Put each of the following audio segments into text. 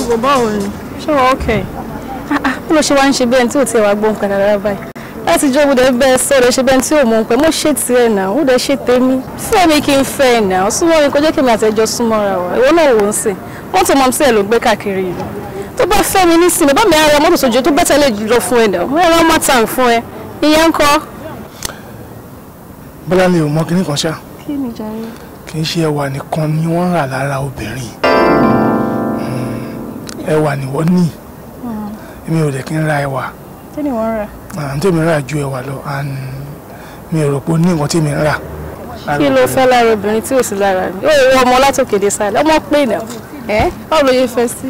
Bó báwo ni? Ṣé wọ́n okay? Bí mo ṣe wá ń ṣe bẹ́ẹ̀ tí ò tí ì wá gbóhùn kan dára báyìí. Láti jọ́ mo dẹ̀ bẹ́ẹ̀ sọ̀rọ̀ ṣe bẹ́ẹ̀ tí ò mọ̀ pé mo ṣe tiẹ̀ náà, ó dẹ̀ ṣe tèmi. Fún mi kí n fẹ́ ẹ̀ náà, súnmọ́ mi kó jẹ́ kí mi àtẹ̀jọ́ súnmọ́ra wa. Ìwọ náà wò ó sìn. Mọ́tò mọ́ sí ẹ̀ ló gbé káàkiri yìí. Tó bá fẹ́ mi nísìnyí, bàbá mi á ra mọ́tò sójú tó bẹ́tẹ̀ lè lọ fún ẹ náà. Wọ́n rán mọ́tà fún ẹ. Ìyẹn ń kọ́. Bọ́lá ni ò mọ kíní kan ṣá. Kí ni jàre? Kì í ṣe ẹwà nìkan ni wọ́n rà lára obìnrin. Ẹwà ni wọ́n ní. Èmi ò dẹ̀ kí ń ra ẹwà. Kí ni wọ́n rà? Àǹtí mi rà ju ẹwà lọ and mi ò rò pé ó ní nǹkan tí mi ń rà. Kí ló fẹ́ lára obìnrin tí ò sí lára mi? Ó wọ ọmọ látòkèdè sálẹ̀, ọmọ pé náà. Báwo ló yẹ fẹ́ sí?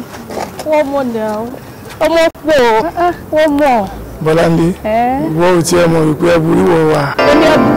Wọ́n mọ̀ náà. Ọmọ pọ̀, wọ́n mọ̀. Bọ́láńdé, ìwọ ò tiẹ̀ mọ̀ wípé ẹbú rí wọ̀ wá. Ó ní ẹbú.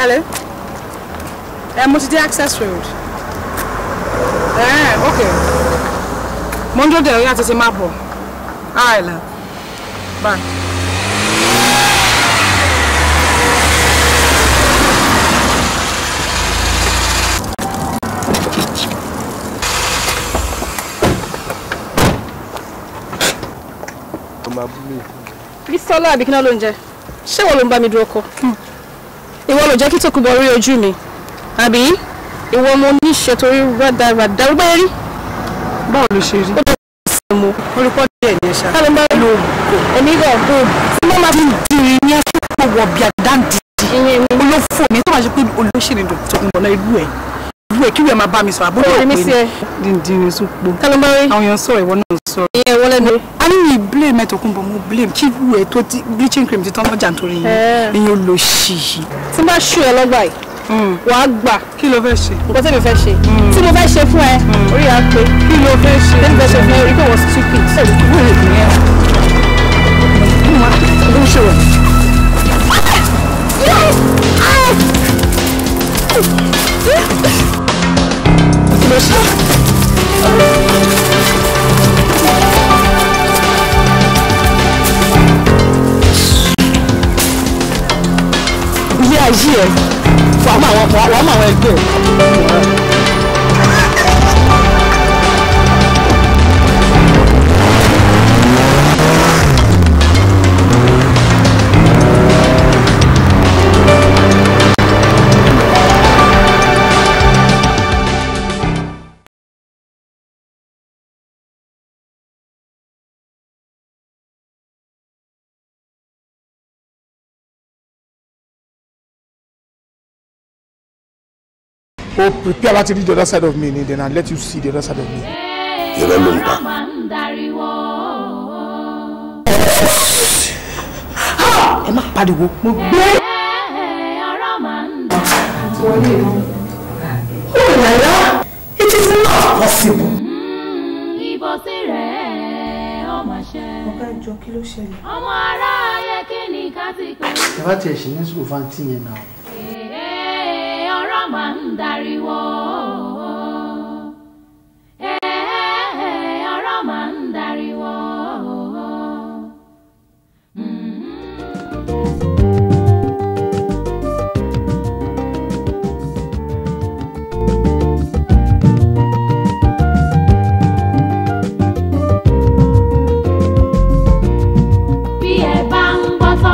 Hello? Mo ti dé Access Road. Okay. Mo ń dúró dè láti ṣe máa bọ̀. All right, love. Bye. Bísọ́lá àbí kí náà ló ń jẹ? Ṣé wọ́n ló ń bá mi dúró kọ́? Ìwọ ló jẹ́ kí Tókunbọ̀ rí ojú mi. Àbí? Ìwọ mo ní ṣe torí rádaràdà ó bẹ́ẹ̀ rí. Báwo ló ṣe rí? Ó bẹ́ẹ̀ sí mo. Orúkọ díẹ̀ ní ẹ̀ṣà. Ká ló ń bá rí èmi rẹ̀ bò. Tí wọ́n máa fi dìrì ní àsìkò wọ̀ bí àdáǹdì. Olófò mi tó máa ṣe pé olóṣèlú Tókunbọ̀ náà ìlú ẹ̀. Ìlú ẹ̀ kí wíwẹ̀ máa bá mi sọ àbúrò ẹ̀ pé ní. Dìndín sópo. Ká ló ń bá rí? Àwọn èèyàn sọ̀rọ̀ ìwọ náà sọ̀rọ̀. Ìyẹn wọlé mi. A ní mi blame Tókunbọ̀ mo blame kí ìlú ẹ̀ tó ti bleaching cream ti tán lọ́jà nítorí yẹn. Ìyẹn olóṣì. Tí bá ṣù ẹ lọ́gbà yìí. Wàá gbà. Kí ló fẹ́ ṣe? Nǹkan tí mi fẹ́ ṣe. Tí mo fẹ́ ṣe fún ẹ, orí à ń pé. Kí ló fẹ́ ṣe? Tí mo fẹ́ ṣe fún ẹ, orí pé wọ́n stupid. Ṣèlú kúrò lè dùn yẹn. Ló ń ṣe wọ̀. Kí ló ṣe? Ilé ayé ẹ̀ wàá mọ àwọn ẹgbẹ́ ẹ̀. Oh, prepare láti read the other side of me, and then I'll let you see the other side of me. Irọ́ ló ń pa. Ẹ má pariwo, mo gbé. Oh la la, it is not possible. Ìbọ̀sí rẹ̀ ọmọ ṣẹ́. Ọ̀gá ìjọ kí ló ṣẹlẹ̀? Ọmọ aráyé kí ni ká ti pè é. Ẹ bá tiẹ̀ ṣe ní sùkúl fáńtì yẹn náà. Ọ̀rọ̀ máa ń dariwo.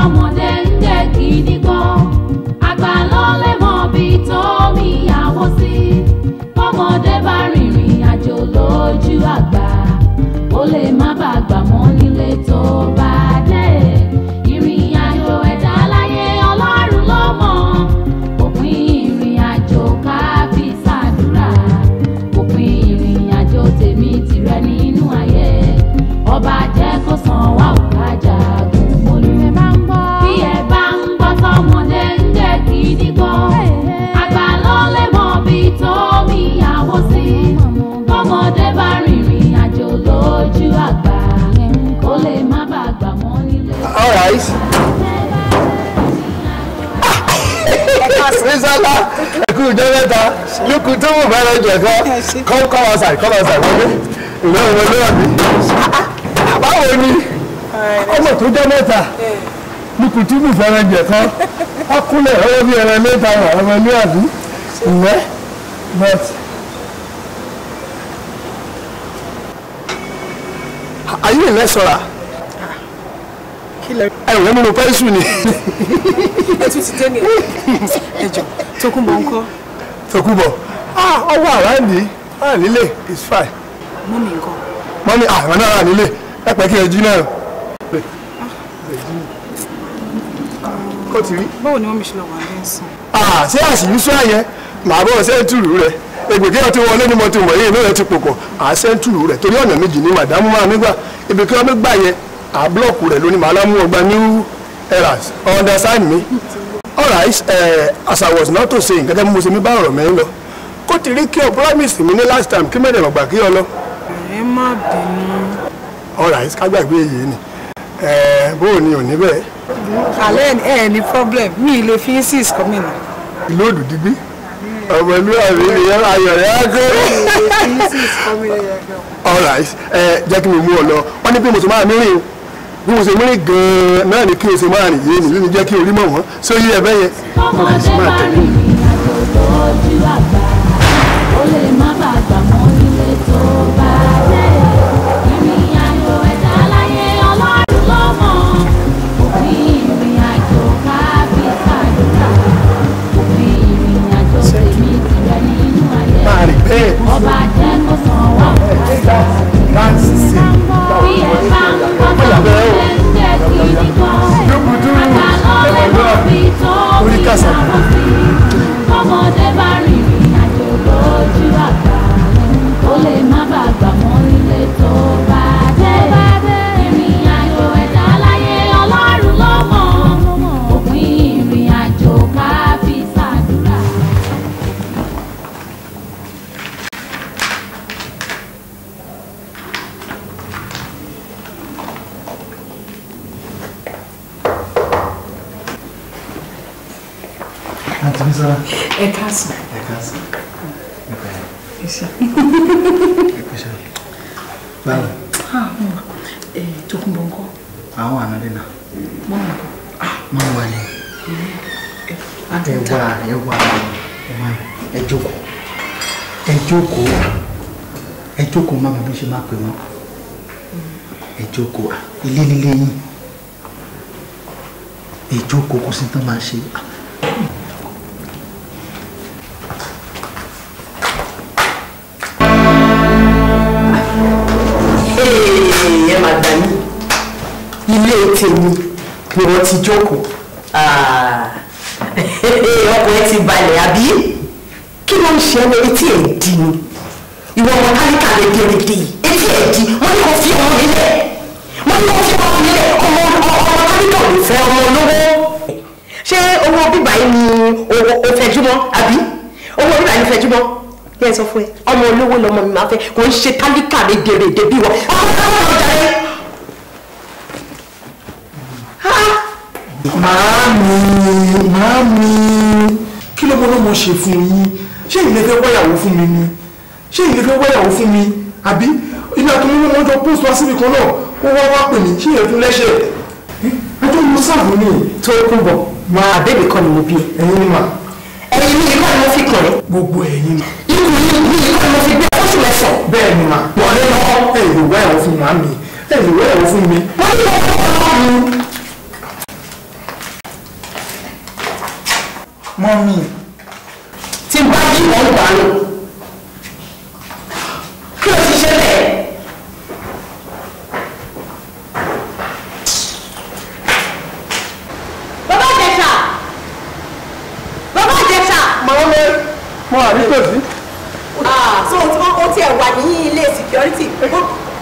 ọmọdé ń jẹ́ gidi gan àgbà ló lè mọ bí tó mi yàwó sí ọmọdé bá rìnrìn àjò lójú àgbà ó lè má bàa gbà mọ́ nílé tó bá dé ìrìn àjò ẹ̀dá láyé Ọlọ́run ló mọ̀ òpin ìrìn àjò ká fi ṣàdúrà òpin ìrìn àjò tèmi tìrẹ nínú ayé ọba jẹ́ kó san wá òkájà gùn olùfẹ́ bá ń gbọ́ bí ẹ bá ń gbọ́ tọmọdé ń jẹ́ gidi gan àgbà ló lè mọ bí tó mi yàwó sí ọmọdé bá rìnrìn àjò lójú àgbà ó lè má bàa gbà mọ́ nílé. All right. Rísálà ẹ̀kú ìjọ́mẹ́ta lókù tó wù bá lọ́jọ́ ẹ̀kọ́ come outside wọlé ìlú ọmọ náà bí. Báwo ni ọmọ tó jẹ́ mẹ́ta lókù tó wù bá lọ́jọ́ ẹ̀kọ́ ọkùnrin ọwọ́ bí ẹran mẹ́ta wà ọmọ ní àbí ìwẹ́ but ayé ìlẹ́sọ̀ra ẹ̀wọ̀n nínú pẹ́ńsù ni. ẹ tún ti dé ní ẹjọ́ Tókunbọ̀ ńkọ́. Tókunbọ̀ ọwọ́ àwáǹdì wà nílé it's fine. mọ́mì ńkọ́. mọ́mì àwọn náà wà nílé ẹ̀pẹ́ kí ẹ jí náà. kó ti rí. báwo ni mọ́mì ṣe lọ wà ní ẹ̀sán. ṣé àṣìyí sọ àyẹn màá bọ̀ sẹ́ńtùrù rẹ̀ ègbèké ọtí wọlé ní mọ́tò wọ̀nyí inú rẹ̀ ti pòpọ̀ sẹ́ńtùrù rẹ̀ torí ọ̀nà méjì ní màdámù máa mi gbà ibi kí wọ́n mi gbà yẹn blọọkù rẹ̀ lónìí màá lámú ọgbà new eras understand me. All right, as I was not to say gẹ́gẹ́ bí mo ṣe mi bá ọ̀rọ̀ mẹ́rin lọ kó ti rí kí ọ promise mi ní last time kí mẹ́rin ọ̀gbà kí ọ lọ. ẹ má bínú. All right, ká gbàgbé èyí ni bó o ní ò ní bẹ́ẹ̀. alẹ́ ẹ ní problem mi lè fi insist kọ́mí ni. lóòdù dígbí ọmọ ìlú àbí ìyẹn ayọ̀ rẹ̀ á gbé. All right, jẹ́ kí mi mú ọ lọ wọ́n ní bí mo ṣe máa mìíràn bí mo ṣe mìíràn gan-an náà ni kí o ṣe máa rìn yé nìyí ni jẹ́ kí orí mọ̀ wọ́n ṣé ó yí ẹ bẹ́yẹn. ọmọdé bá rìnrìn àjò lójú àgbà ó lè má bàa gbà mọ́ nílé tó bá dé ìrìn àjò ẹ̀dá láyé Ọlọ́run ló mọ̀ òpin ìrìn àjò ká fi ṣàdúrà òpin ìrìn àjò tèmi tìrẹ nínú ayé ọba jẹ́ kó san wá òkúta bí ẹ bá ń gbọ́ tọmọdé ń jẹ́ gidi gan àgbà ló lè mọ̀ bí tó mi yàrá sí ọmọdé bá rìnrìn àjò lójú àgbà ó lè má bàa gbà mọ́ nílé tó bá dé ìrìn àjò ẹ̀dá láyé Ọlọ́run ló mọ̀ òpin ìrìn àjò ká fi ṣàdúrà. Àǹtí Bísọ́lá. ẹ káàsán. Ẹ káàsán. Báwo? Tókunbọ̀ ńkọ́. Àwọn ànádé náà. mọ́mì ńkọ́. Máa wà ní. Ẹ jókòó. Ẹ jókòó máa bí ṣe máa pè wọ́n. Ẹ jókòó. Ilé nílé yín. Ẹ jókòó kó sí tán máa ṣe. Ẹ máa gbà mí ilé tèmi ni wọ́n ti jókòó ọkùnrin ti balẹ̀ àbí kí ló ń ṣe ẹni etí ẹ̀ di ni ìwọ ọmọ káríkà lè dé èdè yìí etí ẹ̀ di wọ́n ní kò fi ọmọ nílẹ̀ ọmọ káríkà ò lè fẹ́ ọmọ olówó ṣé owó bíbá yìí ni o fẹjúmọ́ àbí owó bíbá yìí ni fẹjúmọ́ yẹn sọ fún ẹ ọmọ olówó lọmọ mi máa fẹ́ kò ń ṣe káríkà lè dé èdè bí wọ́n ọmọ káríkà ló jáde. Màámi kí ló mọ́ ló mọ́ ṣe fún yín ṣé ilé fẹ́ wáyàwó fún mi ni ṣé ilé fẹ́ wáyàwó fún mi àbí ilé àtúnmí wọn jọ post wá síbi kan náà ó wá pè mí ṣé ìyẹn fún lẹ́ṣẹ̀ ẹjọ́ mo sáàbù ní Tókunbọ̀ máa bébì kan ni mo bí ẹ̀yin ni mà ẹ̀yin mi ìkọ́ ni mo fi kàn ẹ́ gbogbo ẹ̀yin mà ikú mi ìkọ́ ni mo fi gbé oṣù mẹ́sàn-án. bẹ́ẹ̀ ni mà wọ́n lé lọ́wọ́ ẹ̀ lè wáyàwó fún màámi ẹ̀ lè wáyàwó fún mi. wọ́n ní ọkọ̀ ọkọ̀ mi. Mọ́mí. Tí bá yí wọ́n gbà lọ. Kí ló ti ṣẹlẹ̀? Bàbá Ìjẹ̀ṣà! Bàbá Ìjẹ̀ṣà! Mo wà nítòsí. So o ti ẹ̀ wà ní ilé security.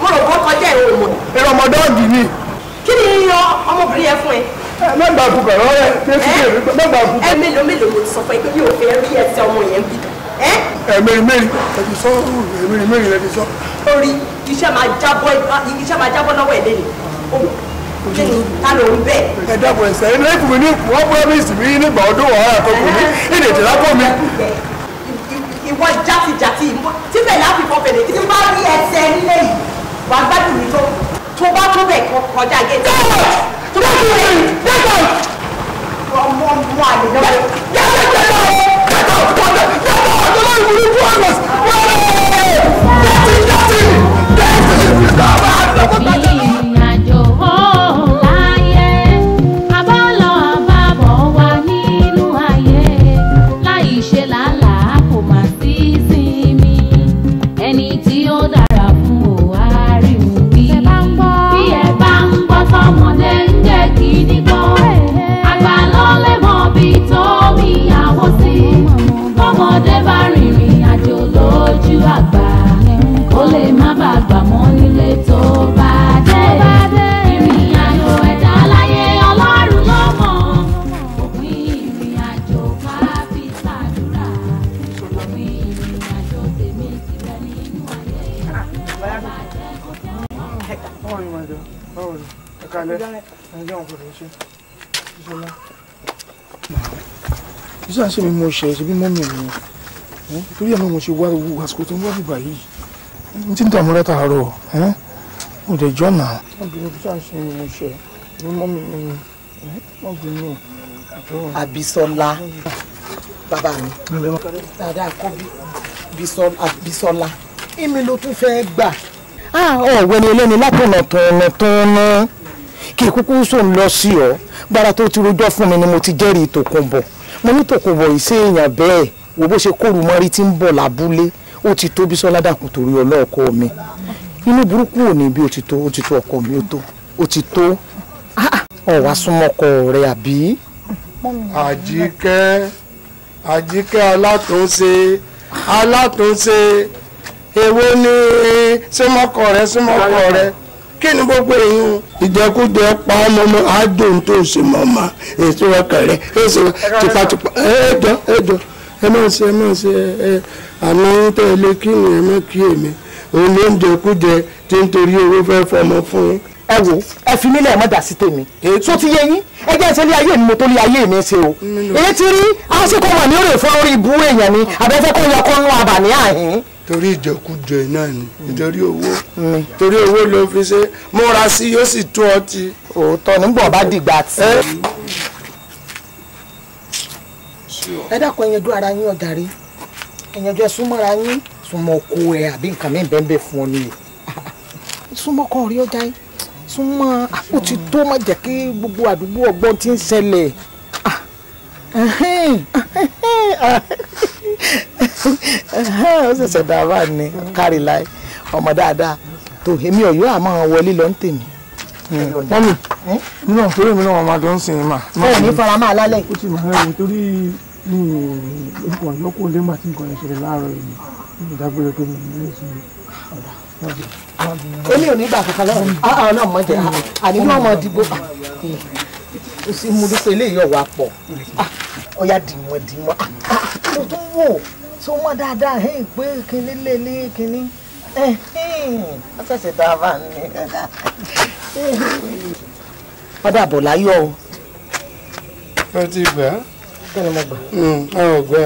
Mo rò bọ́ kọjá ìwé ìmọ̀. Ẹ̀rọ ọmọdọ́ọ̀gì ni. Kí ni ọmọbìnrin yẹn fún ẹ? Mẹ́gbàá fún bẹ̀rẹ̀ ọ̀rẹ́ mẹ́gbàá fún. Ẹ mélòó mo ti sọ fún ẹ pé mi ò fẹ́ rí ẹsẹ̀ ọmọ yẹn bí. Ẹ̀mẹ́rin ẹ ti sọ ẹ̀mẹ́rin ẹ ti sọ. Orí iṣẹ́ máa jábọ́ lọ́wọ́ ẹ̀ lẹ́nu. Kí ni ta ló ń bẹ̀? Ẹ dábọ̀ ẹ̀sẹ̀ ilé ìfún mi ní wọ́n promise mi nígbà ọdún wàhálà tó kù mí ìdè tí lápò mi. Ìwọ játijàti tíbẹ̀ láti fọ́ fẹ̀lẹ̀ tí bá rí ẹsẹ̀ nílé yìí wàá gbádùn mi tó bá tó bẹ̀ kọjá gẹ̀ẹ́tì. Tó bá tó bẹ̀ ọmọ àlè náà. Ìrìnàjò láyé abọ́lọ́ àbábọ̀ wà nínú ayé láì ṣe làálàá kò má sí sinmi ẹni tí ó dára fún òwárí wí. Bí ẹ bá ń gbọ́ tọmọdé ń jẹ́ kí ní gbọ́ àgbà ló lè mọ bí tómi àwọ̀ sí tọmọdé bá rìnrìn àjò lójú àgbà ó lè má bàa gbà mọ́ nílé tó bá dé. Ìrìn àjò ẹ̀dá láyé Ọlọ́run ló mọ̀. Òpin ìrìn àjò ká fi ṣàdúrà. Òpin ìrìn àjò tèmi tìrẹ nínú ayé. Báwo ni màdà? Báwo ni? Ẹ kalẹ̀. Ẹ jẹ́ àwọn kòtò ṣe. Ìṣọ́lá. Iṣẹ́ àṣẹ mi mo ṣe ṣe bí mọ́mí mi. Torí ẹ̀ náà mo ṣe wá owó àsìkò tó ń wá bíbá yìí. N tí ń dààmú látàárọ̀. Mo dẹ̀ jọ́nà. Obìnrin tó ṣàṣẹ mi mo ṣe bí mọ́mí mi. Obìnrin Àbísọ́lá bàbá mi dáadáa kọ́ Bísọ́lá èmi ló tún fẹ́ gbà. Ọ̀wẹ́ ni ẹlẹ́ni látọ̀nà tọ̀nà kí kúkú sóun lọ sí ọ gbára tó ti rojọ́ fún mi ni mo ti jẹ́rìí Tòkunbọ̀ mo ní Tòkunbọ̀ ìṣe èèyàn bẹ́ẹ̀ wo bó ṣe kóru mọ́rí tí ń bọ̀ lábúlé ó ti tó Bísọ́lá dàkún torí ọlọ́ọ̀kọ́ mi inú burúkú ò ní bí ó ti tó ọkọ mi ó ti tó ọ̀wá súnmọ́kọ rẹ̀ àbí. Àjíkẹ́ alátúnṣe èwo ni súnmọ́kọ rẹ̀ kí ni gbogbo èèyàn ìjẹkújẹ pa ọmọ àádùn tó ṣe mọ́mọ́ èso ọkàn rẹ̀ èso tipátipá ẹjọ́ ẹ máa ṣe àmì tẹ̀lé kí ni ẹ má kí èmi òun ló ń jẹkújẹ tí ń torí owó fẹ́ fọmọ fún yín. Ẹ wo ẹ fi nílẹ̀ mọ́dà sí tèmi tó ti yé yín ẹgbẹ́ ìṣẹ́lé ayé mi mo tó lé ayé mi ṣe o èyí ti rí àṣekọ̀ wà ní òrè fún orí ibú èèyàn ni àbẹ́fẹ́ kó yọ kọ́ ń wá bà ní àhín. Torí ìjẹkújẹ náà ni nítorí owó ló fi ṣe múra sí yóò sì tó ọtí. Òótọ́ nígbà bá dìgbà tí. Ẹ dákun ẹ̀yẹ́dú ara yín ọjà rí ẹ̀yẹ́dú ẹ súnmọ́ra yín súnmọ́ oko ẹ àbí nǹkan mi bẹ́ẹ̀ fún ọ nìyí súnmọ́ kọ́ rí ọjà yín súnmọ́ ó ti tó má jẹ́ kí gbogbo àdúgbò ọgbọ́n ti ń ṣẹlẹ̀ ó ṣẹ̀ṣẹ̀ dábàá ní kárí láì ọmọ dáadáa tó èmi ọ̀yọ́ àmọ́ wọlé lọ ń tèmi. Mọ́mí nínú àtúrò mi náà máa dán sí i mà. bẹ́ẹ̀ ní fara máa lálẹ́. Ó ti máa rẹ̀ torí ní ìpò àyọ́kù lẹ́gbà tí nǹkan ìṣẹ̀lẹ̀ láàárọ̀ yìí ní ìdágbére tó ní ilé ìsinmi ọ̀dà. Èmi ò ní gbà kankan lọ́wọ́ náà mọ̀ jẹ́ àní náà mọ̀ dìbò ó sì mú dúpẹ́ eléyìí ọ̀wà pọ̀ ọ̀yà dìmọ̀ mo tún wò so wọ́n dáadáa pé kinní lélé kinní wọ́n ṣẹ̀ṣẹ̀ dábàá ní ọ̀dà àbọ̀ láyọ̀ o. Ẹ ti gbà á. Kí ni mo gbà? Àwọn ọ̀gbẹ́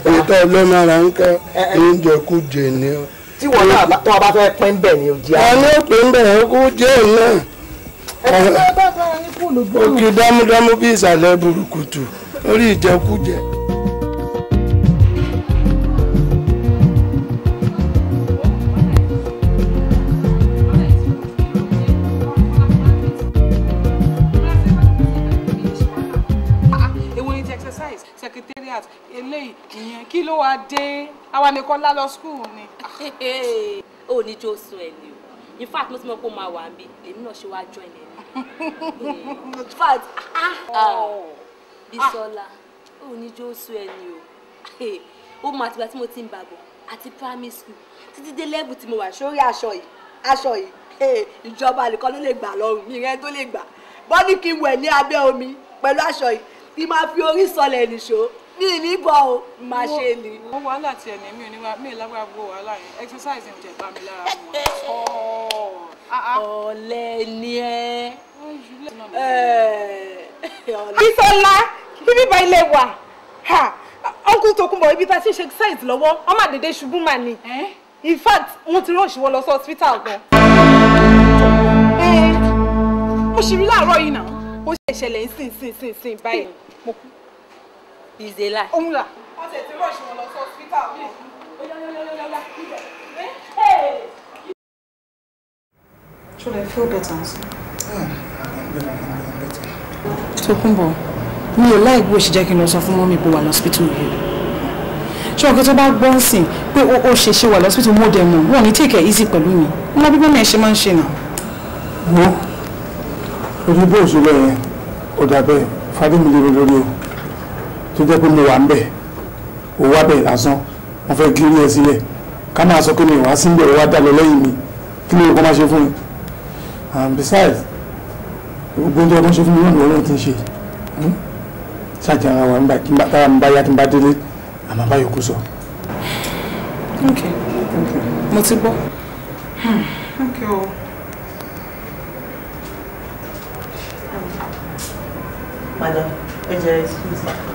èyí tó ọlọ́mọ ara ń kẹ́ oúnjẹ kú jẹ ní ọ. Tí wọ́n náà tó ọba fẹ́ pín bẹ̀ ni òjì àwọn. Ní òpin bẹ̀ kú jẹ́ náà. Òkè dámúdámú bí ìsàlẹ̀ burúkutu orí ìjẹkújẹ. fact eléyìí ìyẹn kí ló wá dé àwa nìkan lá lọ school ni. ó ní jó sùn ẹ ni o in fact mo ti mọ pé ó máa wà níbí èmi náà ṣe wá join ẹ ni in fact Bísọ́lá ó ní jó sùn ẹ ni o ó máa tìgbà tí mo ti ń bàbọ̀ àti primary school títí dé level tí mo wà sórí aṣọ yìí ìjọba nìkan ló lè gbà lọ́rùn mi rẹ tó lè gbà bọ́ ní kí n wẹ̀ ní abẹ́ omi pẹ̀lú aṣọ yìí kí n máa fi orí sọlẹ̀ nìṣó mi ní bọ́ o máa ṣe ni. wọ́n wàhálà tiẹ̀ ní mi ò lágbára gbogbo wàhálà yẹn exercise ń jẹ̀ bá mi lára mu. ọ̀lẹ ni ẹ. Bísọ́lá bíbí bá ilé wa uncle Tókunbọ̀ ibi tá a ti ṣe exercise lọ́wọ́ ọmọ àdédé ṣubú mà ní in fact wọ́n ti rush wọn lọ sí hospital gan. mo ṣì rí láàárọ̀ yìí náà ó ṣe ìṣẹ̀lẹ̀ ìsìn báyìí mo kú. Ìzèlà. òun là wọ́n ti rush wọn lọ sí hospital mi. Should I feel better? Tókunbọ̀ mi ò láì bó ṣe jẹ́ kí n lọ sọ fún mọ́mí pé wà lọ́sípítù yìí ṣé ọ̀gá tó bá gbọ́ ń sìn pé ó ṣe wà lọ́sípítù mọ́ dẹ̀ mọ́ wọn ní take it easy pẹ̀lú mi ọmọ bíbí mi ẹ̀ ṣe máa ń ṣe náà. wo ojú bó ṣe lọ yẹn ó dàbẹ̀ fadémi lè lórí o tó jẹ́ pé mo wà ń bẹ̀ ó wá bẹ̀ lásán wọ́n fẹ́ gírí ẹ sílẹ̀ ká máa sọ pé mi wá sí ń bẹ̀ ó wá dà lọ lẹ́yìn mi kí ló kọ́ máa ṣe fún mi and besides gbogbo oúnjẹ ọdún ṣe fún mi náà lọ́wọ́ ti ń ṣe ṣáàjì ara wa nígbà tí tára mi bá yá tí n bá délé àmọ́ bá yòókù sọ. ok mo ti gbọ́. ok o. Madam, ẹ jẹ́ excuse me.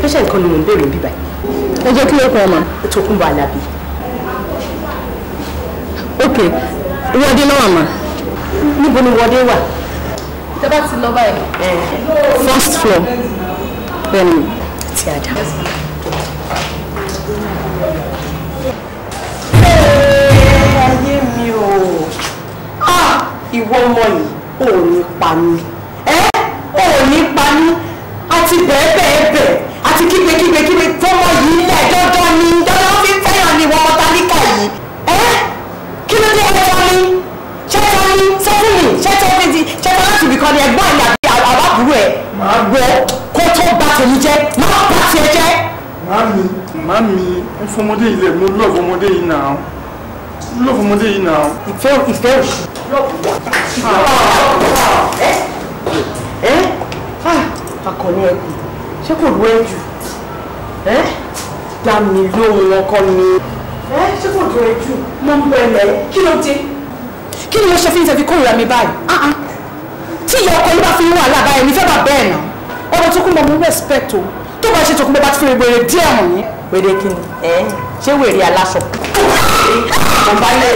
Patient kan ni mo ń béèrè bíbá ẹ jẹ́ kí ló kọ́ ọmọ. Tókunbọ̀ Alábí. ok wọ́dé náà mà. Níbo ni wọ́dé wà? tẹ́ bá ti lọ báyìí. first floor bẹ́ẹ̀ ni. ti àdá. ayé mi o ìwọ ọmọ yìí ò ní pa mí ò ní pa mí àti bẹ́ẹ̀ àti kígbe fọmọ yìí lẹ̀ dandan ni dandan fi ń fẹ́yàn ní ìwọ ọmọ tálíkà yìí kí ló dé ẹ̀tọ́ ni ṣẹ́tọ́ ni sọ fún mi ṣẹ́tọ́ láti ibìkan ni ẹ̀gbọ́n mi àbí àbábúrò ẹ̀ máa gbọ́ kó tó bá tèmi jẹ́ máa bá tiẹ̀ jẹ́. Màámi ń fọmọdé ilẹ̀ mo lọ́ọ̀fù ọmọdé yìí náà ìfẹ́ òṣù akọni ẹkùn ṣé kò lú ẹ jù dá mi lóhun ọkọ mi ṣé kò lú ẹ jù mo ń bẹ̀rẹ̀ kí ló dé. kí ni mo ṣe fi ń tẹ̀fi kórìíra mi báyìí tí ìyá ọkọ yìí bá fi ń wà lábáyé mi fẹ́ bà bẹ́ẹ̀ náà ọ̀rọ̀ Tókunbọ̀ mo respect o tó bá ṣe Tókunbọ̀ bá ti fi wèrè díẹ̀ hàn yín. wèrè kí ni ṣé wèrè aláṣọ. ọba ilé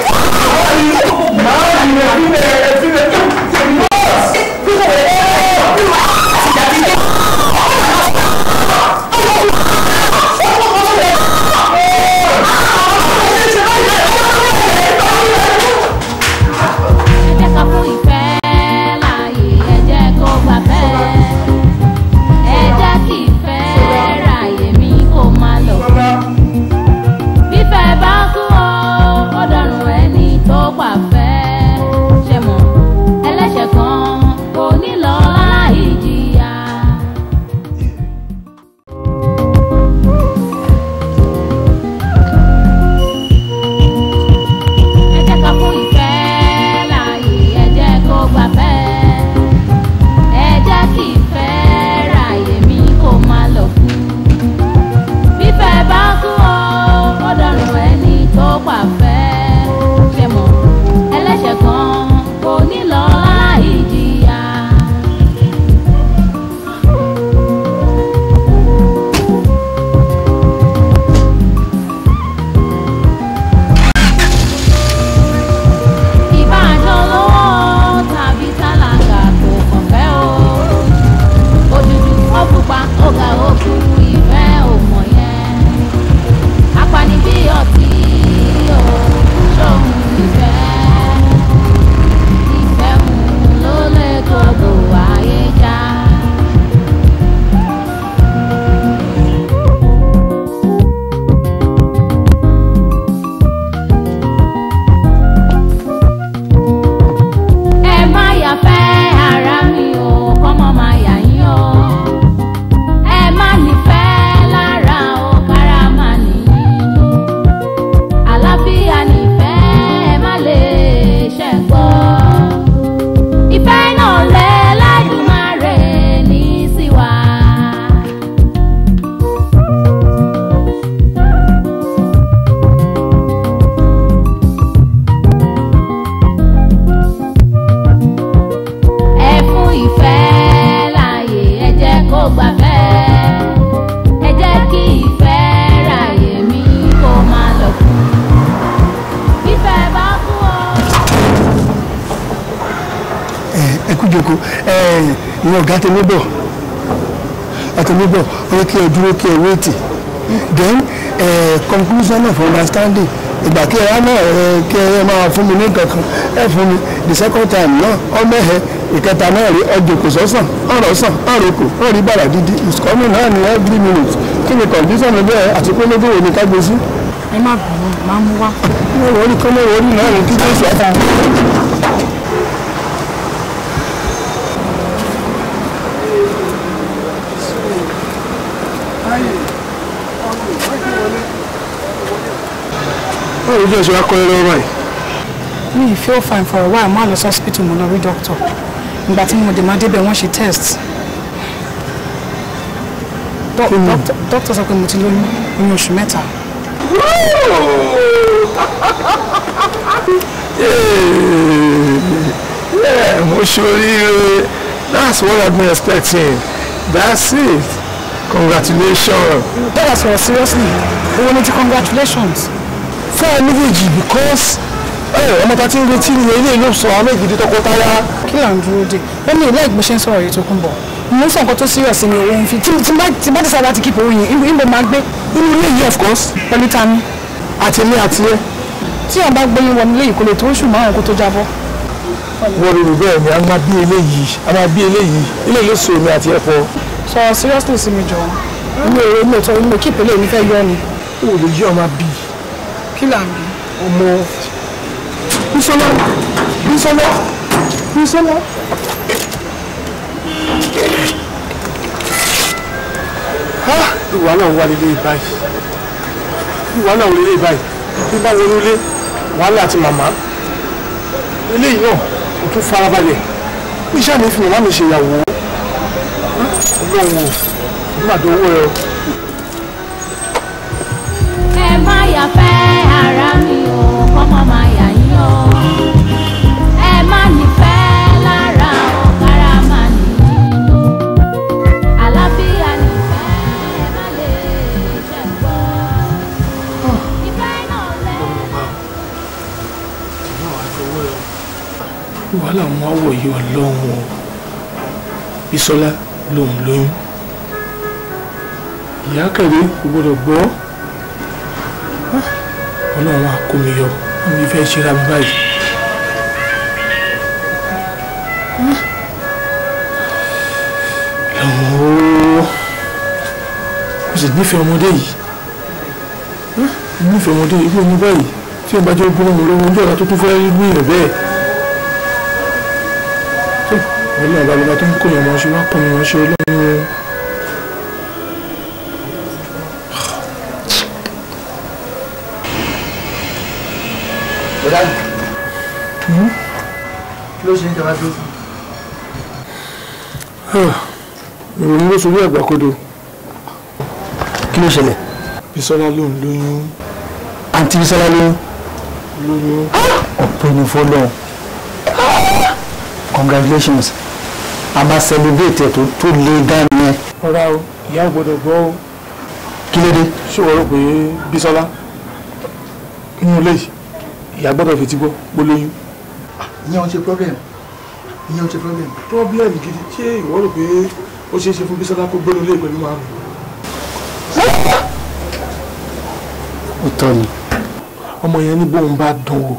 Bífẹ́ bá kú ó dọ̀rùn ẹni tó pàfẹ́ ṣe mọ̀. ẹ kú jòkó ìwọ̀n ọ̀gá tẹ̀míbọ̀ ó yẹ kí ẹ dúró kí ẹ wéètì then conclusion of understanding ìgbà kí ẹ náà kí ẹ máa fún mi ní kankan ẹ fún mi the second time náà ọmọ ẹ ìkẹta náà rí ọjọ́ kò sọ́sàn ọ̀rọ̀ sàn ọ̀rọ̀ kò ọ̀rí bàrà dídí ìsọ̀mù náà ní every minute kí ni condition bẹ́ẹ̀ àti pé lójú òní ká gbé sí. ẹ má bínú máa mú wá. wọ́n rí kọ́lé orí náà ní kíkẹ́ sọ́kàn. báwo ló ṣe wá kọ́ ẹ lọ́wọ́ báyìí. mi ì feel fine for a while máa lọ sí hospital mo lọ rí doctor ìgbà tí mo dé máa débẹ̀ wọ́n ṣe test doctor sọ pé mo ti lóyún oyún oṣù mẹ́ta. mo ṣoríire that's what I've been expecting that's it congratulations. bẹ́ẹ̀ sọ̀rọ̀ seriously owó ní ti congratulations. fún ẹ méjèèjì because ọmọ ta ti ń retí ni ilé ìlú sọ àwọn méjì tọkọtaya. kí là ń dúró dé ó ní ilé ìgbésẹ̀ ń sọ̀rọ̀ yìí tó kún bọ̀ mo ń sọ nǹkan tó serious ni owó ń fi tí bá decide láti keep owó yẹn ìbò máa gbé inú ilé yìí of course pẹ̀lú tani. àti èmi àti ẹ. tí wọn bá gbóyún wọnú ilé yìí kò lè tó oṣù márùn kó tó jábọ́. wọ́n rí bẹ́ẹ̀ ni a máa bí eléyìí ilé yóò so èmi àti ẹ pọ̀. sọ seriously sí mi jọ inú ìtọ́ inú keep eléyìí nífẹ̀ẹ́ yọ ni. o lè yí ọmọ bí. kí là ń bí. ọmọ Bísọ́lá. ìwà náà wà nílé báyìí bí bá wọnú ilé wàhálà àti màmá eléyìí náà kò tún farabalẹ̀ iṣẹ́ mi fi màmá mi ṣe ìyàwó ọlọ́run ìgbàdówó ẹ. ẹ má yà fẹ́ ara mi o kọ́mọ máa yà yín o ẹ má nífẹ̀ẹ́ lára o kára má nìyí àlàáfíà nífẹ̀ẹ́ ẹ má lè jẹ́ gbọ́ ìfẹ́ náà lẹ́. wàhálà wọn á wọ̀ yìí ọlọ́run o Bísọ́lá lòun lóyún ìyá kẹ̀lé kò gbọdọ̀ gbọ́ ọlọ́run á kó mi yọ mi fẹ́ ṣe ra mi báyìí. lọ́wọ́ mo sì nífẹ̀ẹ́ ọmọdé yìí irú ọmọ báyìí tí wọ́n bá jẹ́ ogún ọmọ lọ́wọ́ ojú ọ̀la tó tún fẹ́ rí ìrìn bẹ́ẹ̀. ọlọ́run àbálọ́ba tó ń kó yàn mọ́ ṣe wá kọ́ mi wọ́n ṣe ọlọ́run. Bọ̀dá mi. Kí ló ṣe ń tẹ́wá dúró? ìròyìn ló ṣubú àgbàkodo. Kí ló ṣẹlẹ̀? Bísọ́lá lòun lóyún. Àǹtí Bísọ́lá lóyún. Ọ̀pọ̀ ẹni fọ́lọ́. Congratulations. A máa celebrate ẹ̀ tó lé dání ẹ. Ọ̀rá o, ìyá ò gbọ́dọ̀ gbọ́ o. Kí ló dé? Ṣé wọ́n rò pé Bísọ́lá inú ilé yìí ìyá gbọ́dọ̀ fi ti gbọ́ bó lóyún? Ìyẹn ò ṣe problem. Problem gidi. Ṣé ìwọ rò pé ó ṣeé ṣe fún Bísọ́lá kó gbónú ilé pẹ̀lú márùn? Ó tọ́ ni. Ọmọ yẹn ní bóun bá dán o.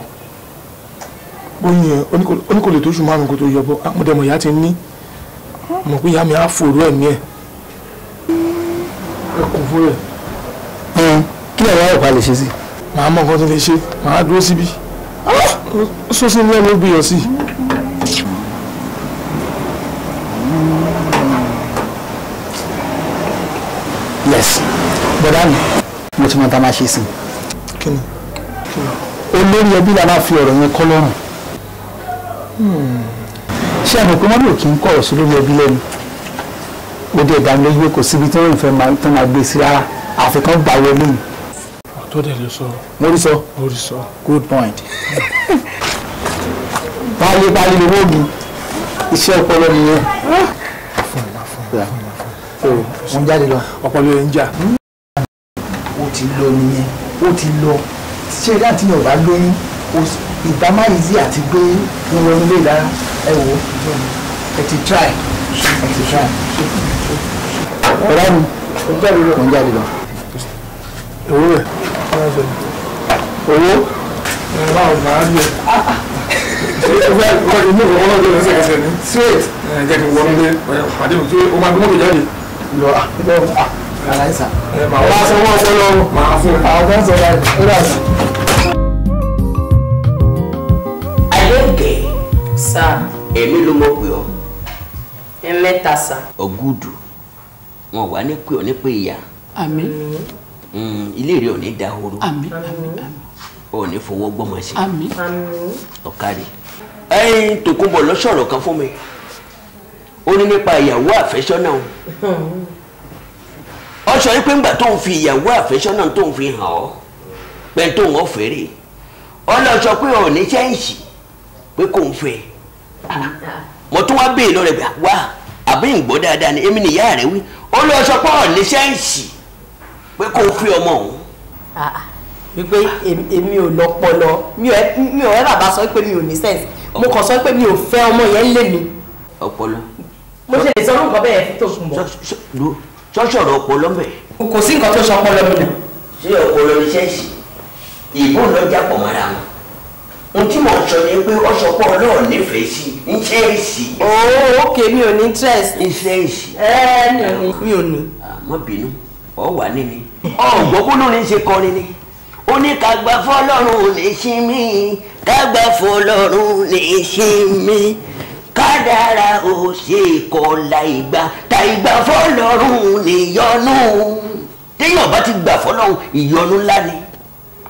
Bóyá yẹn oníkò lè tó oṣù márùn kó tó yọ bọ́. Àmọ̀dẹ̀mọ̀ ìyá ti ní. Mọ̀ pé ìyá mi á fòrò ẹ̀mí ẹ̀. Ẹ kún fún rẹ̀. Kí lè wá ọ̀pá lè ṣe sí? Màá mọ nǹkan tó lè ṣe. Màá dúró síbí. Ó sọ sí ní ẹni ó gbìyànjú sí. Yes. Bọ̀dá mi, mo ti mọ ta máa ṣe sí. Kí ni? Olórí ẹbí la máa fi ọ̀rọ̀ yẹn kọ́ lọ́rùn. Ṣé àmọ̀ pé wọ́n lò kí n kọ̀rọ̀ sí olórí ẹbí lẹ́nu? Ó dé ìdánilójú pé kò síbi tí wọ́n fẹ́ máa gbé sí rárá. Àfikún gbà wọlé yìí. Ọ̀tọ̀ dẹ̀ ló sọ. Mo rí sọ. Mo rí sọ. Good point. Pálí lówó mi. Iṣẹ́ ọpọlọ nìyẹn. Wọ́n jáde lọ. Ọpọlọ yẹn ń jà. Ó ti lọ nìyẹn. Ó ti lọ. Ṣé láti yàn bá lóyún ìbámáyìí sí àti gbé wọn wọnú ilé ìdára ẹ wò ẹ ti try ọ̀rá mi kò ń jáde lọ. owó rẹ̀ owó báwo máa ń lè inú ìwọ̀n náà ló lẹ́sẹ̀kẹsẹ̀ ní straight jẹ́ kí n wọ́n lé pàdé òtí o máa gbé mọ́tò jáde lọ aláìsà màá wá sanwó ọpọlọ màá fún un. àwọn kan sọ ya ó dà sí. Adéǹkẹ́ sá èmi ló mọ̀ pé ọ́ ẹ̀mẹ́ta sá. ọ̀gùdù wọn wà ní pé ọ́ ní pé ìyá àmín ilé rẹ̀ ò ní dahoro àmín àmín ò ní fowó gbọ́mọ sí àmín ọ̀kadì. ẹ̀yin Tòkunbọ̀ ló sọ̀rọ̀ kan fún mi ó ní nípa ìyàwó àfẹ́sọ́nà ọ sọ wípé ńgbà tó ń fi ìyàwó àfẹ́sọ́nà tó ń fi hàn ọ́ pé tó ń ọ̀fẹ́rẹ́ ọ lọ sọ pé ò ní sẹ́ǹsì pé kò ń fẹ́ mo tún wá béèrè lọ rẹ̀ gbà wá àbí ìgbọ́ dáadáa ni èmi nìyá rẹ̀ wí ó lọ sọ pé ò ní sẹ́ǹsì pé kò ń fẹ́ ọmọ òun. wípé èmi ò lọ́pọlọ mi ò ẹ́ bàbá sọ pé mi ò ní sense mo kàn sọ pé mi ò fẹ́ ọmọ yẹn lé mi. ọpọlọ. mo ṣe lè sọ orúkọ bẹ́ẹ̀ fún Tòkunbọ̀. sọ́sọ̀rọ̀ ọpọlọ mẹ́. kò sí nǹkan tó sọ ọpọlọ mi nà. ṣé ọpọlọ ní sẹ́ǹsì ìbò lọ́jà pọ̀ mọ́ra wọn ohun tí mò ń sọ ni pé ọ̀sọ̀pọ̀ náà nífẹ̀ẹ́ sí ní sẹ́ǹsì. ooo ok mi ò ní interest. ní sẹ́ǹsì. mi ò ní. má bínú ọ wà níní. ọ̀gbọ́n kúlù ní í ṣe kọrin ni ó ní ká gbà fọ́lọ́run ní sinmi ká gbà fọ́lọ́run ní sinmi kádàrá ò ṣe kọlà ìgbà ta ìgbà fọ́lọ́run níyọnu téèyàn bá ti gbà fọ́lọ́run ìyọnu ńlá ni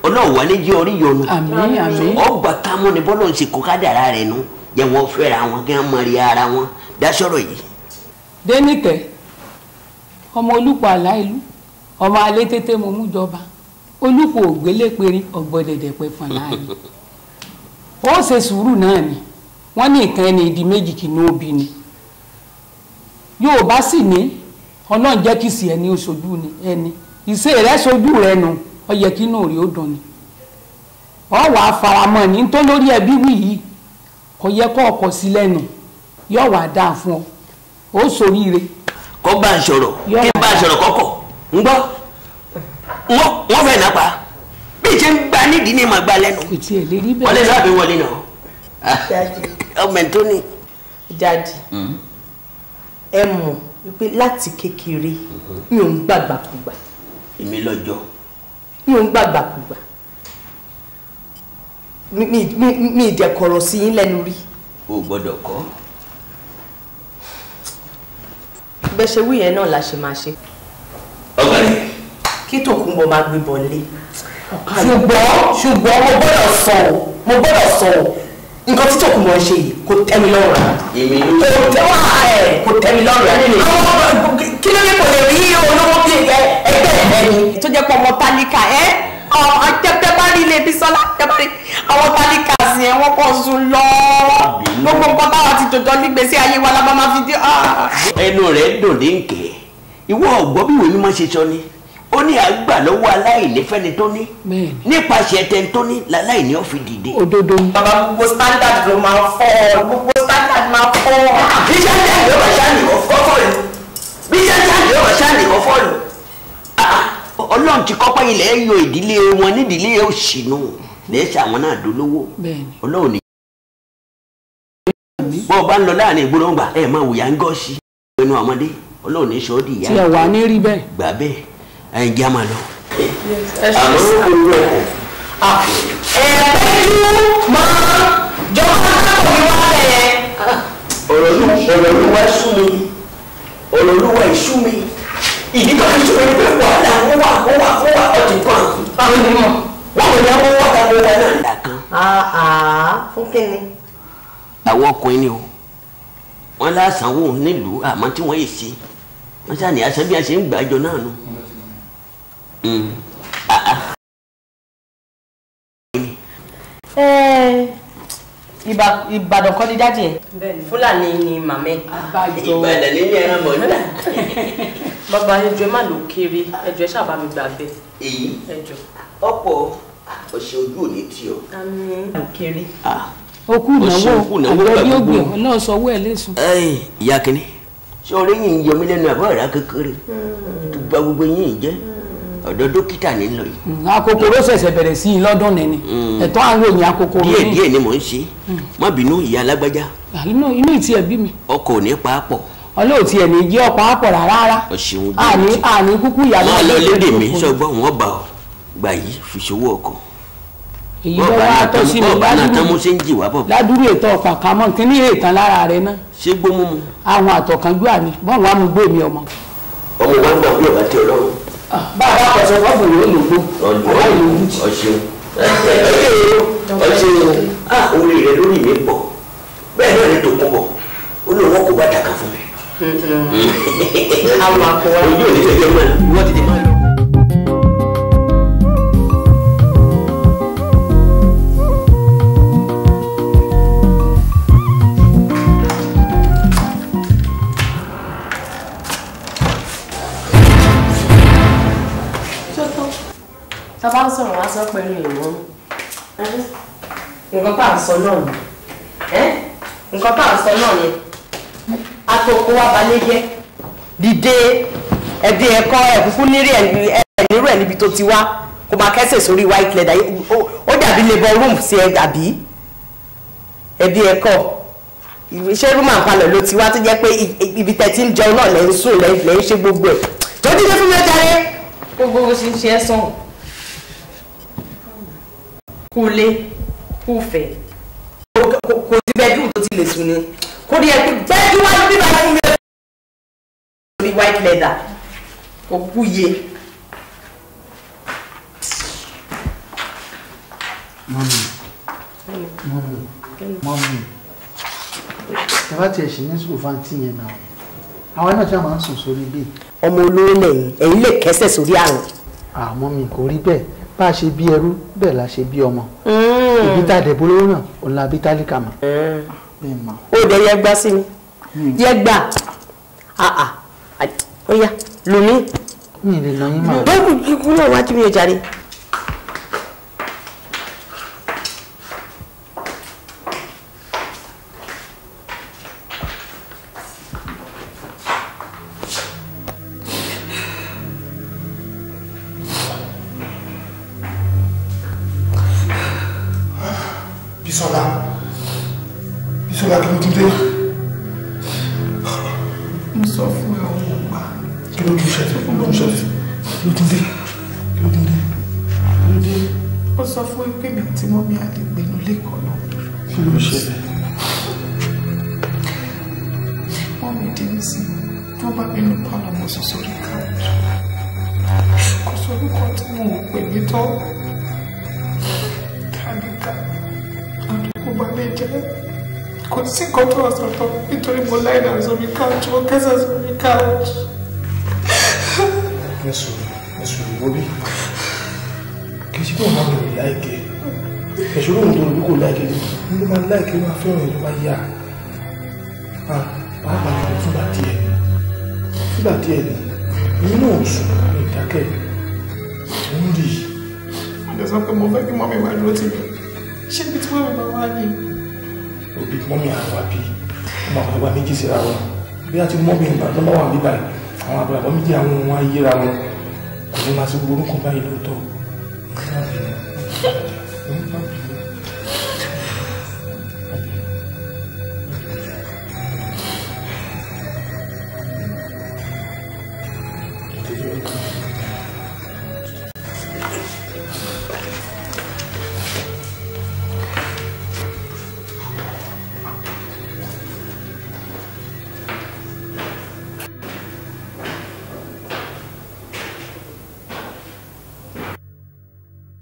Ọlọ́run wà ní jẹ́ orí yọnu àmín àmín ọgbà kámú ni bọ́lọ́run ṣe kó kádàrá rẹ̀ nu jẹ́ wọ́n fẹ́ra wọn kí wọ́n mọ rí ara wọn dá sọ̀rọ̀ yìí. Dénìkẹ́ ọmọ Olúpọ̀ àláìlú ọmọ alẹ́ tètè mo mú jọba Olúpọ̀ ògbélé perin ọ̀gbọ́dẹ̀dẹ̀ pẹ́ fún láàyè ó ṣe sùúrù náà ni wọ́n ní nǹkan ẹni ìdí méjì kì ní òbí ni Yorùbá sì ní Ọlọ́run jẹ́ kí sì ẹni ó ṣojú ni ẹni ìṣe rẹ̀ ṣojú rẹ̀ nù ó yẹ kí inú rí ó dùn ni ọ wàá faramọ́ ní tó lórí ẹbí wì yìí kò yẹ kó ọkọ̀ sí lẹ́nu yóò wàá dáa fún ọ ó ṣoríire. kọ́ bá ń sọ̀rọ̀ kí bá ń sọ̀rọ̀ kọ́kọ́ ń gbọ́ wọ́n fẹ́ náà pa bí ṣe ń gba nídìí ní màá gba lẹ́nu. kò tiẹ̀ lè rí bẹ́ẹ̀. wọlé sábà wọlé náà. ọmọ ẹ̀ tó ní. Daddy ẹ mọ̀ wípé láti kékeré mi ò ń gbàgbàkúgbà. èmi lọ́jọ́. mi ò ń gbàgbàkúgbà mi ìdẹ̀kọ̀rọ̀ sí yín lẹ́nu rí. o gbọ́dọ̀ kọ́. bẹ́ẹ̀ ṣe wí yẹn náà la ṣe máa ṣe. ọ̀gbẹ́ni. kí Tòkunbọ̀ máa gbé bọ̀ lé. ṣùgbọ́n mo gbọ́dọ̀ sọ ọ́ nǹkan tí Tòkunbọ̀ ń ṣe yìí kò tẹ́ mi lọ́rùn rárá. èmi ló kò tẹ́ mi lọ́rùn rárá. kí ló dé kò lè rí olówó bí ẹgbẹ́ ẹni tó jẹ́ pé ọmọ tálíkà tẹ́ bá rí ilé Bísọ́lá tẹ́ bá rí àwọn tálíkà sí ẹ wọ́n kọ́ sùn lọ gbogbo nǹkan táwa ti jọjọ nígbèsí ayé wa lábá máa fi dé. ẹnu rẹ̀ dùn déǹkẹ́ ìwọ ọ̀gbọ́n bí ìwé mímọ́ ṣe sọ ni ó ní àgbà lọ́wọ́ aláìní fẹ́ni tó ní nípasẹ̀ tẹ́ni tó ní láláìní ó fi dìde. òdodo. bàbá gbogbo standard ló máa fọ́ gbogbo standard máa fọ́. bí sẹ́ńtà yóò wá sáàlì kọ́ fọ́ọ̀lù bí sẹ́ńtà yóò wá sáàlì kọ́ fọ́ọ̀lù. Ọlọ́run ti kọ́pẹ́ ilẹ̀ yọ ìdílé wọn nídìílé òṣìnú lẹ́sẹ̀ àwọn náà dolówó Ọlọ́run ní. bọ́ ọ bá ń lọ láàrin ìgboro ń gbà ẹ̀ máa wùyà ń gọ́ sí ẹnu ọmọdé Ọlọ́run ní sọ ọ́ di ìyá. tí ẹ wà ní rí bẹ́ẹ̀. gbà bẹ́ẹ̀ ẹ̀ jẹ́ àmà lọ. àmọ́ olú ẹ̀ ẹ̀ẹ́dẹ́gbẹ́jú máa jọ káàkiri mi wá bẹ̀rẹ̀. Olúwa sú mi Olúwa ìsú mi ìdí kan tó ń pè wàhálà wọ́n wà ọtí kan. àwọn onímọ̀. wọ́n kò ní àwọn wọ́n ká wọ́n wá náà dà kan. fún kíni. àwọn ọkùnrin ni o wọ́n lásánwó nílùú àmọ́ tí wọ́n yè sí wọ́n sá ní aṣọ bí a ṣe ń gbàjọ náà nù. Ìbàdàn kọ́ ni dájì ẹ̀ Fúlàní ni màmẹ́. Ìbàdàn ní ẹran mọ̀ nígbà. bàbá ẹjọ́ ẹ má lò kéré ẹjọ́ ẹ ṣàbá mi gbà bẹ́ẹ̀. èyí ẹjọ́. ọ̀pọ̀ ọṣẹ ojú òní tí ọ. àmín kiri. okú ìnáwó àgbẹ̀ bí ó gbé ọ náà sọ owó ẹ̀ lẹ́sùn. ìyá kínní ṣé orí yìí ń yọ mí lẹ́nu àbọ̀ ọ̀rá kékeré tó gba gbogbo yín jẹ́ ọ̀dọ̀ dókítà ní lọ yìí. akokoro ṣẹ̀ṣẹ̀ bẹ̀rẹ̀ sí i lọ́dún nìní ẹ̀tọ́ àwọn òyìn akokoro ní. díẹ̀ ni mò ń ṣe má bínú ìyá alágbájá. inú ìtì ẹ̀ bí mi. ọkọ̀ ò ní pa á pọ̀. ọlọ́ọ̀tì ẹ̀ ní jẹ́ ọ̀pọ̀ àpọ̀ rárá. ọ̀ṣun àní kúkú ìyá náà lọ lédè mi sọgbọ́n wọn bá ọ gbà yìí fi ṣòwò ọkọ̀. èyí ló wá tọ́ sí mi ládùúrú ètò ọ̀pá kamọ́ kí ní ètàn lára rẹ náà. ṣé gbómú mu. àwọn àtọ̀kánjú àní bọ́n wàá mú gbé mi ọmọ. ọmọ wa ń gbà bí ọba tí ọlọ́run. bàbá àkọsọ fọ́ọ̀bù yóò lò gbó. ọ̀ṣun orí rẹ lórí mi pọ̀ bẹ́ẹ̀ náà ni tòkun bọ̀ ó lóun wọn kò bá dàkà fún mi. àwọn akọwà ojú ò ní fẹ́ jẹ́ mọ́ ẹ̀ wọ́n ti di máa lọ. tá bá ń sọ̀rọ̀ wá sọ pẹ̀lú ìwọ̀n nǹkan tá à ń sọ náà ni nǹkan tá à ń sọ náà ni atoko wa balẹ̀ jẹ́ dìde ẹbí ẹ̀kọ́ ẹ̀kúkú nírú ẹ̀ níbi tó ti wá kó máa kẹ́sẹ̀ sórí white leather ó dàbí labour room sí ẹ dàbí ẹbí ẹ̀kọ́ iṣẹ́ room and parlour ló ti wá tó jẹ́ pé ibi tẹ̀ tí ń jẹun náà lẹ́ ń sùn lẹ́ ń ṣe gbogbo ẹ̀ tó dídé fún mi ó jáde gbogbo bó ṣe ń ṣe ẹ́ sàn kúlé kúfẹ̀ kò sí bedroom tó ti lè sùn ni kò ní ẹ̀kú bẹ́ẹ̀dú wájú bíbá fún mi lórí white leather kò kúye. mọ́mí ẹ bá tiẹ̀ ṣe ní sùkúl fáńtì yẹn náà àwọn náà ṣáà máa ń sùn sórí bíi. ọmọ olówó lẹ́yìn ẹ̀yin lè kẹ́sẹ̀ sórí àrùn. mọ́mí kò rí bẹ́ẹ̀ bá a ṣe bí ẹrú bẹ́ẹ̀ la ṣe bí ọmọ ibi tá a dẹ̀ bolówó náà òun la bí tálíkà mọ́. ó dẹ yẹ gbá sí mi yẹ gbà ó yá lùmí. mi ì lè nà yín máa. bẹ́ẹ̀ kíkú náà wájú mi ò jáde. Bísọ́lá kí ló tún dé? mo sọ fún ẹ ọmọ ọgbà. Kí ló tún ṣẹlẹ̀? Kí ló tún dé? ó sọ fún ẹ pé mi àti mọ́mí àdìgbẹ́nu lẹ́kọ̀ọ́ náà. Kí ló ṣẹlẹ̀? mọ́mí dé sí tó bá nínú pálọ̀ mo sọ sórí káàdì kò sórúkọ tí mo ò pè mí tọ́ kálíkà àdúgbò bá lè jẹ́ kò sí nǹkan tó wà sọ̀tọ̀ nítorí mo láì náà sórí káàdì mo kẹ́sẹ̀ sórí káàdì. ẹ̀sùn ìwọ́bí kì í ṣe pé òun máa bẹ̀rẹ̀ láìkẹ́ ẹ̀ṣọ́ lóhun tó lórí kò láìkẹ́ ní ló máa láìkẹ́ wá fẹ́ràn ìlú wá yá pàápàá jùlọ fúgbà díẹ̀ ni inú náà sùn ní ìdákẹ́ òun rí i. mo lè sọ pé mo fẹ́ kí mọ́mí wá dúró tì mí ṣé ibi tí mọ́mí bá wá ní. òbí mọ́mí àwọn àbí ọmọ àwọn àgbà méjì síra wọn bí a ti mọ́mí ìgbà tó bá wà níbà àwọn àgbàlagbà méjì àwọn ohun ayéra wọn kò ní máa ṣe gbogbo orúkọ báyìí lóòótọ́.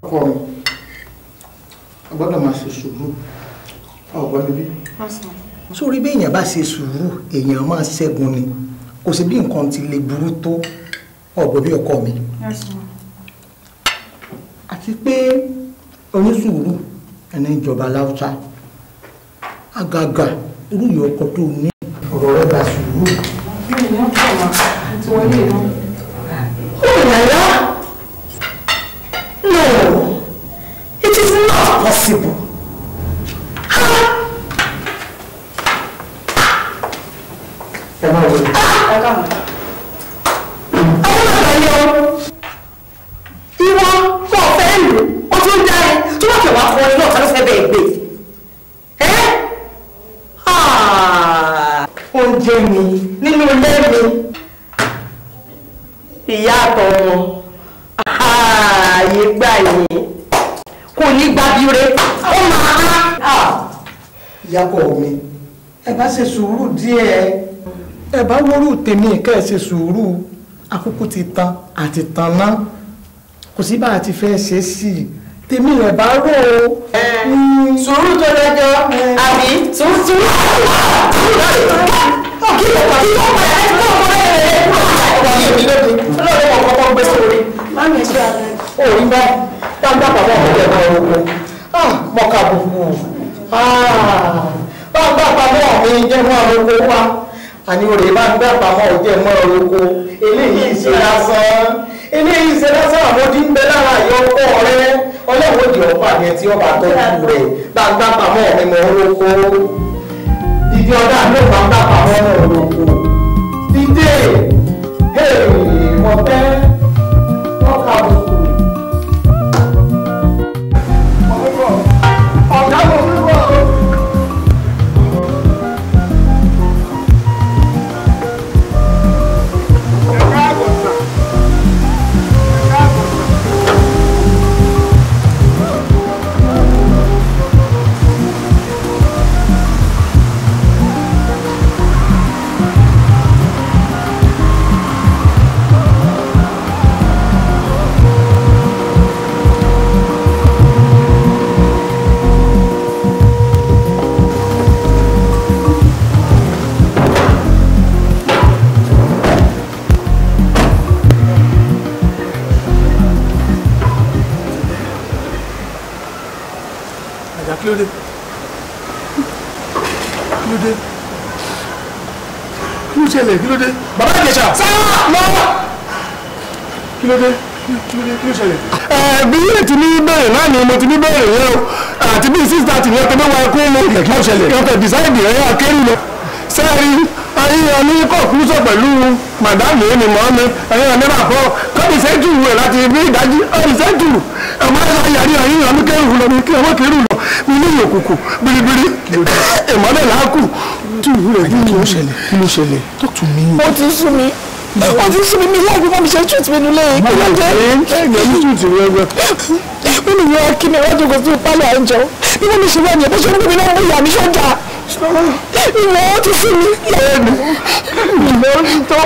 ọkọ mi a gbọ́dọ̀ máa ṣe sùúrù ọgbọ́n bíbí. sórí bí èèyàn bá ṣe sùúrù èèyàn máa ṣẹ́gun ni kò sí bí nǹkan ti lè burú tó ọ̀gbọ́n bí ọkọ mi. àti pé onísùúrù ẹni ìjọba láwùjá àgàgà irú ìyá ọkọ tó ní ọ̀rọ̀ rẹ̀ gba sùúrù. ẹ máa wọlé. ìwọ kò fẹ́ lù ó tún ń dáre tó bá fẹ́ wá fọ ọ náà tá ló fẹ́ bẹ́ẹ̀ gbé. oúnjẹ mi nínú ilé mi ìyá àtọmọ ààyè gbà yìí kò ní gbàbíire ó máa. ìyàbọ̀ mi ẹ bá ṣe sùúrù díẹ̀ ẹ bá wọ́rù tèmi kẹ́ ẹ ṣe sùúrù àkókò ti tán àti tán náà kò sí bá a ti fẹ́ ṣe sí i tèmi rẹ̀ bá rò ó. sùúrù tó lọ́jọ́ àbí sùúrù kí ló wà kí ló wà ẹ̀ kí ló wà ẹ̀ ọlọ́run wọn kọ́kọ́ gbé sórí. má mi ṣe àná. orí báyìí dáńgbà bàbá ọ̀hún ẹ̀ máa roko mọ̀ká bùkù bá ń gbà pamọ́ mi jẹ́ mọ́ roko wá àní òrè bá ń gbà pamọ́ jẹ́ mọ́ roko eléyìí ṣe lásán àwọn tí ń bẹ lára àyọ ọkọ rẹ ọlọ́wọ́ di ọ̀pá yẹn tí ọba tọ́jú rẹ̀ bá ń gbà pamọ́ mi mọ́ roko ìdí ọ̀dà ló bá ń gbà pamọ́ náà roko dídé mọ̀tẹ́ mọ́ká bùkù. Kílódé kí ló ṣẹlẹ̀ kílódé bàbá ìjẹ̀ṣà lọ́wọ́ kílódé ṣẹlẹ̀. bí ètò ní bẹ̀rẹ̀ náà ni mo ti ní bẹ̀rẹ̀ yẹn o àti bí 6:30 yẹn tẹ́lẹ̀ wáyé kó mo kí ló ṣẹlẹ̀ yọkẹ̀ bìsáìdì rẹ̀ akérù lọ sẹ́ẹ̀rì ayé ọní kọ̀ọ̀kúsọ̀ pẹ̀lú màdámù ni mọ́ mi ẹ̀yìn ọ̀nẹ́bà kọ́ kọ́bìsẹ́jù rẹ̀ láti bí ìdájí ọ̀bìsẹ́jù ẹ̀mọ́ ẹ̀sán yàrí ọ̀yìn ọ̀nù kẹrù lọ ní kí ọmọ kẹrù lọ mi ní òkùnkùn biribiri ìmọ́lẹ̀ làákù tí ìlú rẹ̀ kí ló ṣẹlẹ̀ talk to me. ó ti sú mi mi láì gbọ́n mi ṣe treat mi nílé kí ló dé. ẹgbẹ́ mi tún ti rẹ ẹgbẹ́. mi nìyẹn kí ni wọ́n jókòó sí pálọ̀ àjọ bí wọ́n mi ṣe wọ́n yẹn bó ṣe ń gbé mi náà mo yà mí ṣọ́jà ìmọ̀ ó ti sú mi. ìmọ̀ ó ti tọ́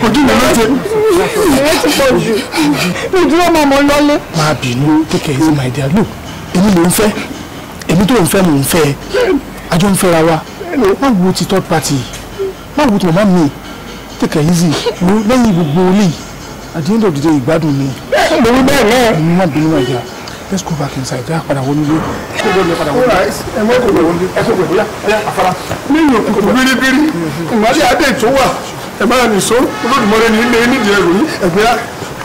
ojú mi ló ti. ìmọ̀ ti pọ̀ jù mi dúró máa mọ lọ́lé. máa bínú take it easy my dear look èmi ló ń fẹ́ èmi tó ń fẹ́ mò ń fẹ́ àjọ ń fẹ́ra wa má wo ti third party má wo ti màmá mi take it easy wo lẹ́yìn gbogbo olè at the end of the day ìgbádùn ni. mo rí bẹ́ẹ̀ náà. èmi má bínú my dear let's go back inside ẹ padà wọnú ilé. ẹ mọ kò wọnú ẹ tó gbẹ̀bọ́lá ẹ àfara. lẹ́yìn òkùnkùn biribiri ìmọ̀lẹ́ adé tó wà ẹ máa nìṣó olódùmọ̀rẹ́ ní ilé nídìí ẹrù yìí ẹgbẹ́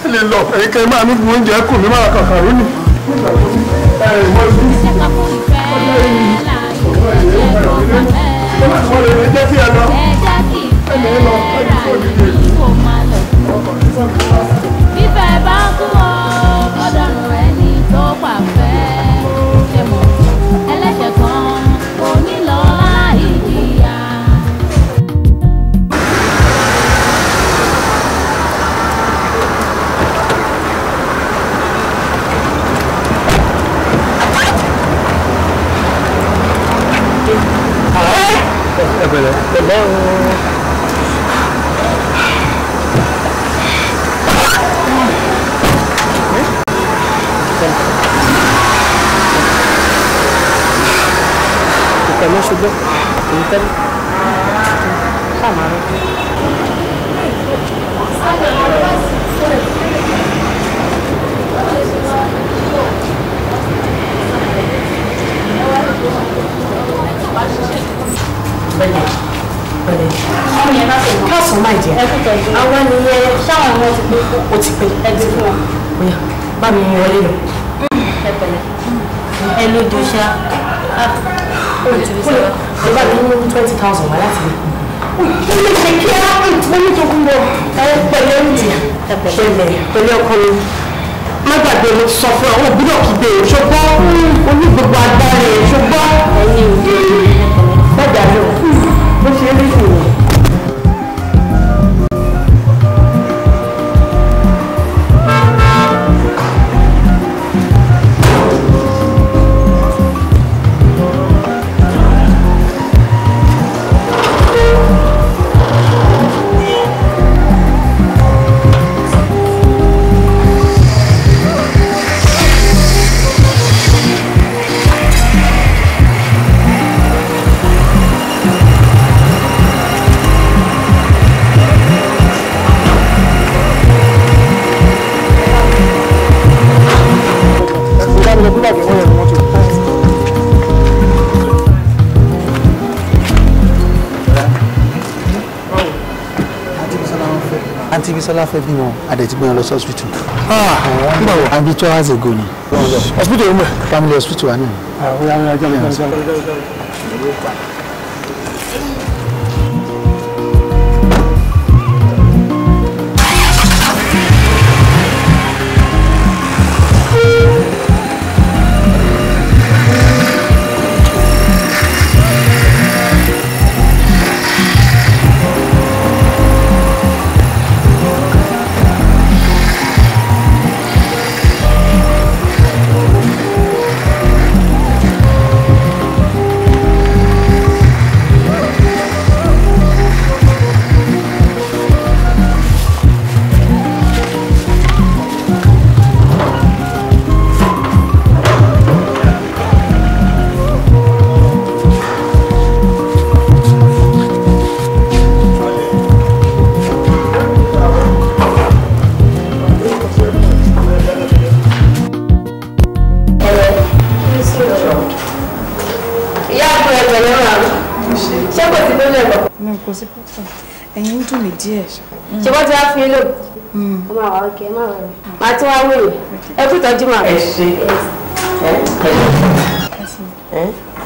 ẹ lè lọ ẹ̀yìn kẹ́ ẹ máa ní oúnjẹ kù ní máa kàkà rí ni. Fífẹ́ bá kú ọ ọ̀dọ̀rùn ẹni tó pàfẹ́ ṣe mọ̀ ẹlẹ́ṣẹ̀ kan kò ní lọ láì jìyà. Ìpẹ̀lẹ́ ṣùgbọ́n èyí tẹ́lẹ̀ ṣàmárọ̀. Káàsán máa jẹ. Àwọn ènìyàn ṣáwọn ọmọ ti pé o ti pé ẹgbẹ́ fún wọn. Bóyá bá mi wọlé lọ. Ẹ pẹ̀lẹ́. Ẹ lójú ṣá. Ó bá mi mú 20,000 wá láti rí. ó lè ṣe kí á mo ní tó kún bọ̀ pẹ̀lẹ́ oúnjẹ pẹ̀lẹ́ ọkọ mi má gbàgbé mo sọ fún àwọn òbí náà kígbe ṣùgbọ́n oní gbogbo agbára ẹ̀ ṣùgbọ́n ẹ̀yìn òde gbàgbà náà bó ṣe rí fún mi. Auntie Bisola fẹ́ bí wọn adẹ̀tí gbé wọn lọ sí hospital. Nígbà wo? Àbí 2 hours ago ni. Hospital wo mẹ́? Family hospital wa náà. ẹ̀yin ń dùn mí díẹ̀. ṣé wọ́n ti wá fi lò. ọmọ àwọn ọkẹ́ máa wẹ̀ máa tí wọ́n wèrè ẹ kú ìtọ́jú máa. ẹ ṣe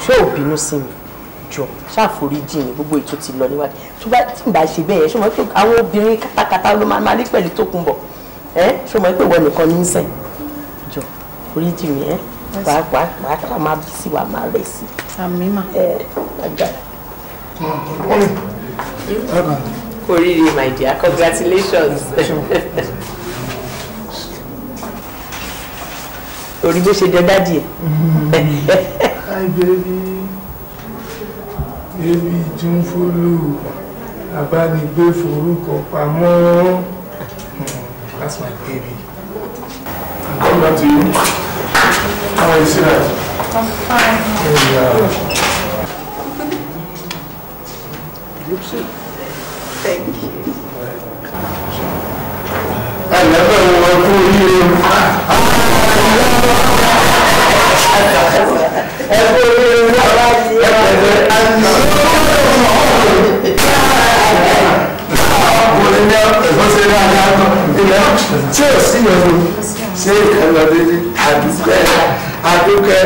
ṣé ò bínú sí mi jọ ṣàforíjì mi gbogbo ètò ti lọ níwájú ṣùgbọ́n tí n bá ṣe bẹ́ẹ̀ yẹn ṣùgbọ́n pé àwọn obìnrin kátàkátà ló máa rí pẹ̀lú Tókunbọ̀ ṣùgbọ́n pé ìwọ nìkan ní í sẹ́yìn jọ foríjì mi wàá máa bí sí wàá máa rẹ̀ sí. àmì mà. Oríire, my dear. Congratulations. Orí bó ṣe dé dádì ẹ̀. Hi baby, baby Jumfulu, abánigbé forúkọ pamọ́. That's my baby. I'm coming back to you. How are you, see that? I'm fine. Look so. Thank you. I never want to hear you. Tí o sí ọdún ṣé ìkànnì àdúkẹ́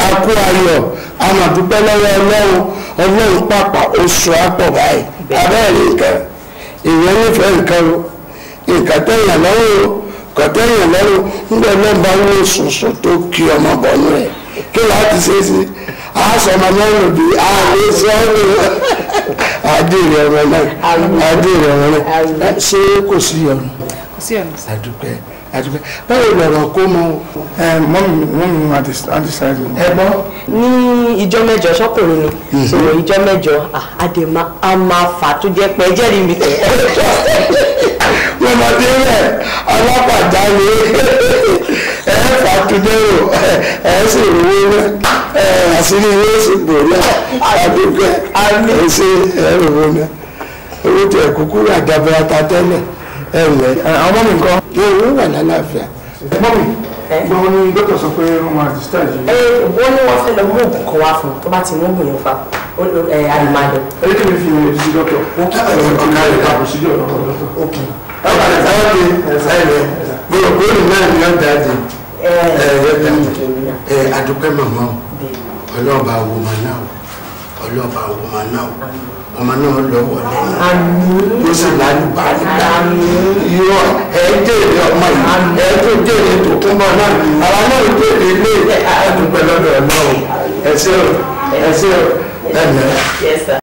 àkó ayọ̀ àmàdúpẹ́ lọ́wọ́ Ọlọ́run pàpà oṣù àpọ̀ báyìí abẹ́rẹ́ nǹkan èèyàn nífẹ̀ẹ́ nǹkan o nǹkan tẹ̀yàn lọ́rùn o kò tẹ̀yàn lọ́rùn nígbà náà bá wọ́n sùnsù tó kí ọmọ bọ̀nú rẹ̀ kí láti ṣe sí àásọmọ lọ́rùn bí ààrẹ sọ́ọ̀rù àdéhìí ọmọ náà ṣé kò sí ọ̀run àdúpẹ́ báwo lọ̀rọ̀ kó mọ mọ́mí àdìsáàdì. ẹ̀gbọ́n ní ìjọ mẹ́jọ sọ́kùnrin ni sọ̀rọ̀ ìjọ mẹ́jọ àdèmà a máa fà tó jẹ́ pé jẹ́rìí mi tẹ̀. wọ́n máa dé rẹ̀ ọlọ́pàá ni fà tó dẹ́rò sì rówó rẹ̀ àṣírí ilé sì gbòòrò àdúpẹ́ ṣe rówó rẹ̀ owó tẹ̀ kúkú rà dábẹ́rẹ́ ta tẹ́lẹ̀ àwọn mọ́mí nǹkan yóò wà lálàáfíà. mọ́mí gbọ́n ní dókítà sọ pé wọ́n máa discharge yìí. wọ́n ní wọ́n fẹ́ lọ mú oògùn kan wá fún un tó bá ti mú oògùn yẹn fa àlùmáàdọ. èyí tí mi fi ìwé sí dókítà ọ̀ká lè ta procedure lọ́wọ́ dókítà. ọ̀pá lè ta ọ́ di ẹ̀sẹ̀ gbogbo náà ni ó dáadé àdúpẹ́ màmá o ọlọ́ọ̀bá wo màá náà ọlọ́ba ọmọ náà lọ́wọ́ lẹ́yìn yóò sì lálùbáríkà yóò ẹ̀ẹ́dẹ̀ẹ̀dẹ̀ ọmọ yìí ẹ̀ẹ́dẹ̀ẹ̀dẹ̀ tó kún bọ̀ náà àwọn náà dèrè ilé ẹ̀ẹ́dùpẹ̀ lọ́dọ̀ náà ẹ̀sẹ̀ ẹ̀lẹ́.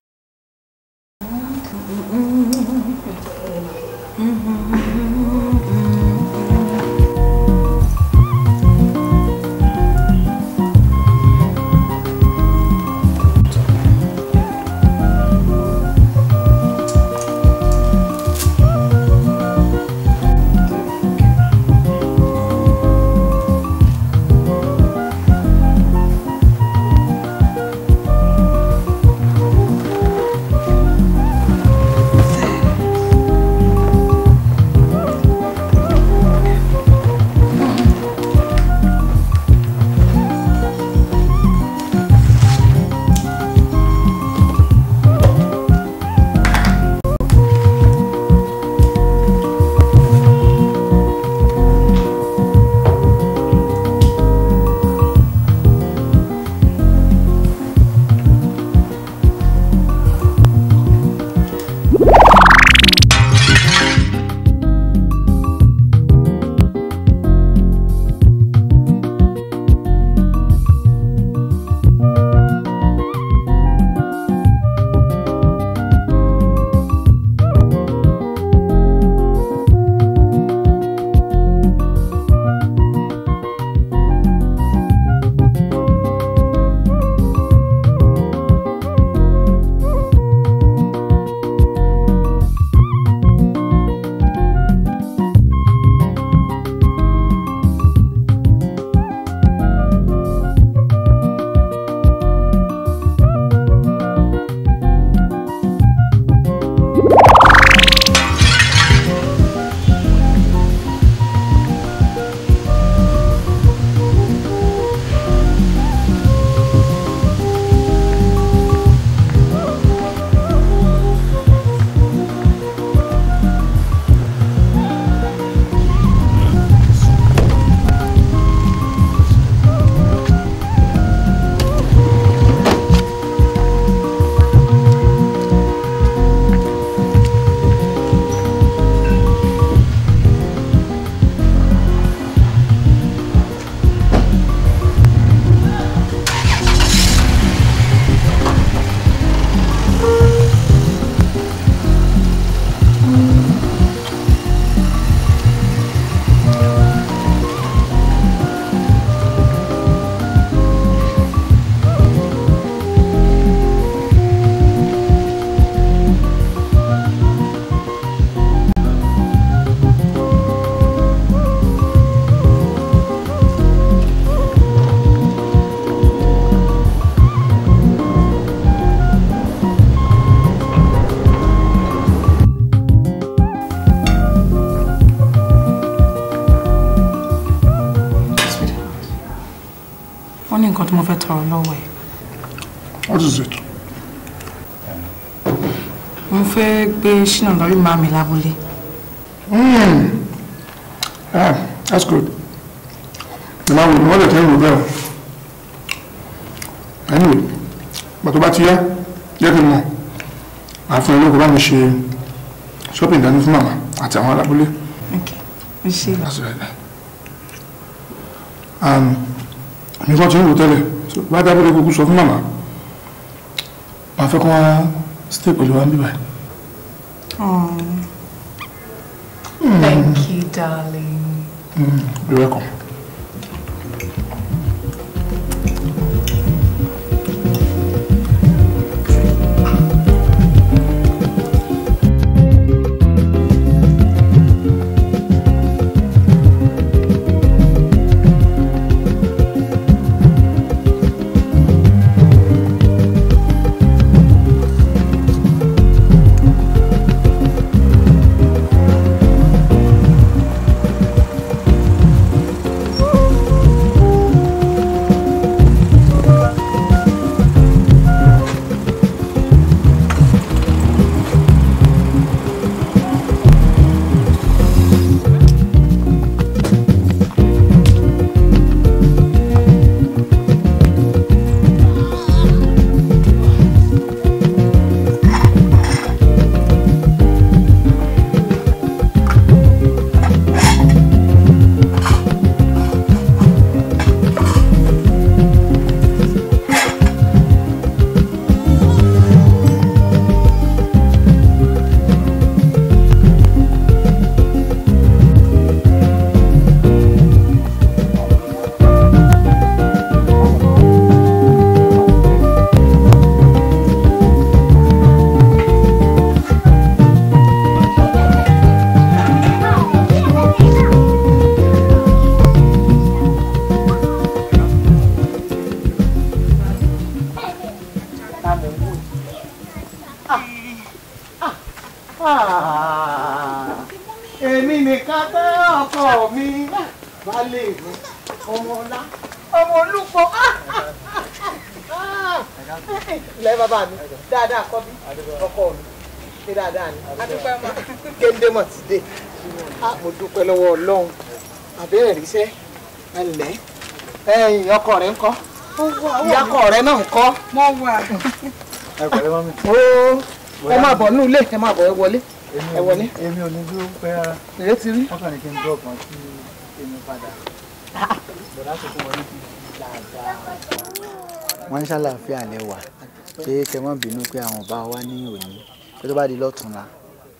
wọ́n ní nǹkan tí mo fẹ́ tọrọ lọ́wọ́ ẹ̀. What is it? mo fẹ́ gbé Ṣínà lórí màmí lábúlé. That's good. Ìmọ̀ àwọn ìwọ́n lè tẹ́ ìrù bẹ́ẹ̀. Anyway, bàtọ́ bá ti yá jẹ́ kí n mọ̀ máa fún ilé kó bá mi ṣe shopping dání fún màmá àti àwọn alábúlé. Ẹ ṣé. Mi kàn ti ń wò tẹ́lẹ̀ bá dábúlé kúkú sọ fún màmá máa fẹ́ kọ́ wá stay pẹ̀lú wa ń bíbá. Thank you, darling. You're welcome. ta mò ń wò yìí. Èmi nìkan tẹ́ ọkọ mi baálé mi ọmọ ọlá ọmọ olúfọ. Ilẹ̀ bàbá mi dáadáa kọ́ bí ọkọ mi ṣe dáadáa ni. Kéńdé mọ̀ ti dé. Mo dúpẹ́ lọ́wọ́ Ọlọ́run àbẹ́rẹ́ ríṣẹ́ ẹ̀lẹ́ ẹ̀yìn ọkọ rẹ̀ ń kọ́ ìyá ọkọ rẹ̀ náà ń kọ́. Mo wà. ẹ pẹ̀lẹ́ mọ́mí. Ẹ máa bọ̀ ní ilé ẹ máa bọ̀ ẹ wọlé. Ẹ wọlé. Èmi ò ní dúró pẹ́ rárá. Èyí ti rí. wọ́n kàn ní kí n dọ́ ọ̀kan sí èmi padà. bọ̀dá tó fún wọn ní kí dáadáa. wọ́n ń ṣàlàáfíà lẹ́wà pé kẹ́ mọ́ bínú pé àwọn bá wá ní òní pé tó bá di lọ́tùnla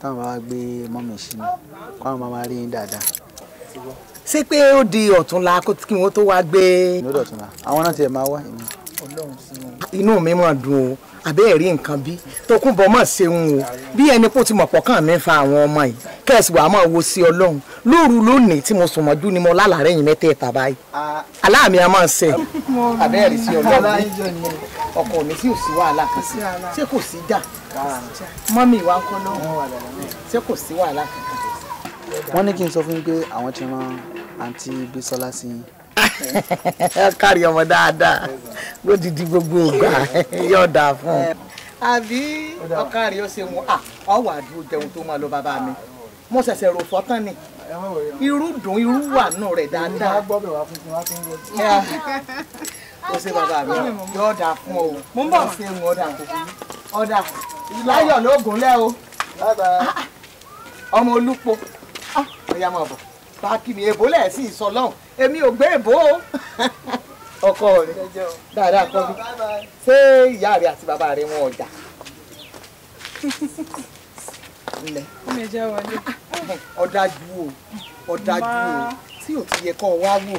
táwọn bá wá gbé mọ́mì sínú kó àwọn máa rí yín dáadáa. Ṣé pé ó di ọ̀túnla kí wọ́n tó wá gbé. ní ó dọ̀túnla àwọn náà tiẹ̀ máa wá èmi. Inú mi máa dùn o àbẹ́ ẹ̀rí nǹkan bí Tókunbọ̀ mọ̀ ṣeun o bí ẹni kó ti mọ̀ pọ̀ kàn mí fa àwọn ọmọ yìí kẹ́sì wàá máa wo sí Ọlọ́run lóru lónìí tí mo sùn mọ́jú ni mo lálàárẹ̀ yìí mẹ́tẹ̀ẹ̀ta báyìí aláàmì a máa ń ṣe àbẹ́ ẹ̀rí sí Ọlọ́run ọkọ mi tí ò sí wàhálà kan sí ṣé kò sí jà mọ́mì wa ń kọ́ lọ́wọ́ ṣé kò sí wàhálà kankan. wọ́n ní kí n sọ fún yín pé àwọn ti rán àǹtí Bísọ́lá sí yín. kárí ọmọ dáadáa lódìdí gbogbo ìgbà yóò dáa fún un. àbí ọkàrí ó ṣe wọn ọwọ́ àdúró jẹun tó máa lọ bàbá mi mo ṣẹ̀ṣẹ̀ rò fọ́tán ni irú dùn irú wà nù rẹ̀ dáadáa. ó ṣe bàbá mi yóò dáa fún ọ mo ń bọ̀ ṣe ń ọ̀dà ọ̀dà láyọ̀ lóògùn lẹ́ o ọmọ olúpo ọ̀yà máa bọ̀ báàkì mi èbó lẹ̀ sí ìsọlọ́hún èmi ò gbé èbó ọkọ rẹ dáadáa kọ́ bí ṣé ìyá rẹ àti bàbá rẹ wọn ọjà. ọ̀dájú o tí ò ti yẹ kọ́ ọ wá wò mí.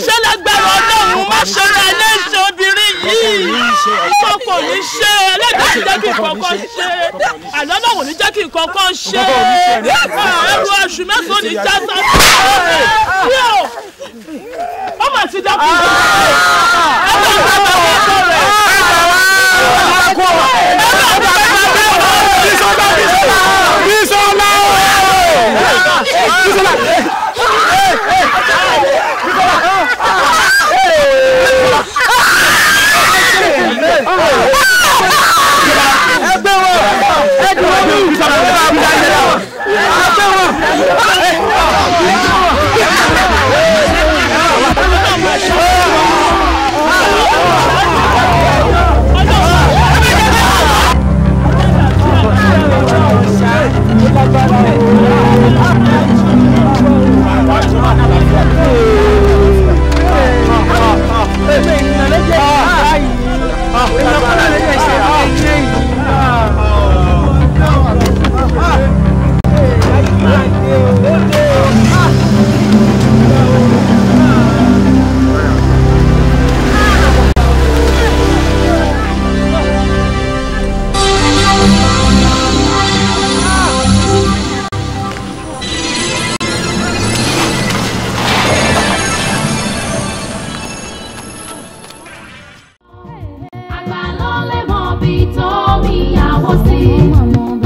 ṣe lágbára Ọlọ́run má ṣe ra ẹlẹ́ṣẹ̀ obìnrin yìí kókò ní ṣe ẹlẹ́dàá ní jẹ́ kí kọ̀ọ̀kan ṣe àlọ́ náà wò ní jẹ́ kí kọ̀ọ̀kan ṣe ẹrù oṣù mẹ́sàn-án ní já sọ́ọ́ ó mà ti dákú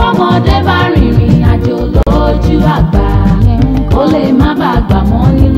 ọmọdé bá rìnrìn àjò lójú àgbà ó lè má bàa gbà mọ́ nílé.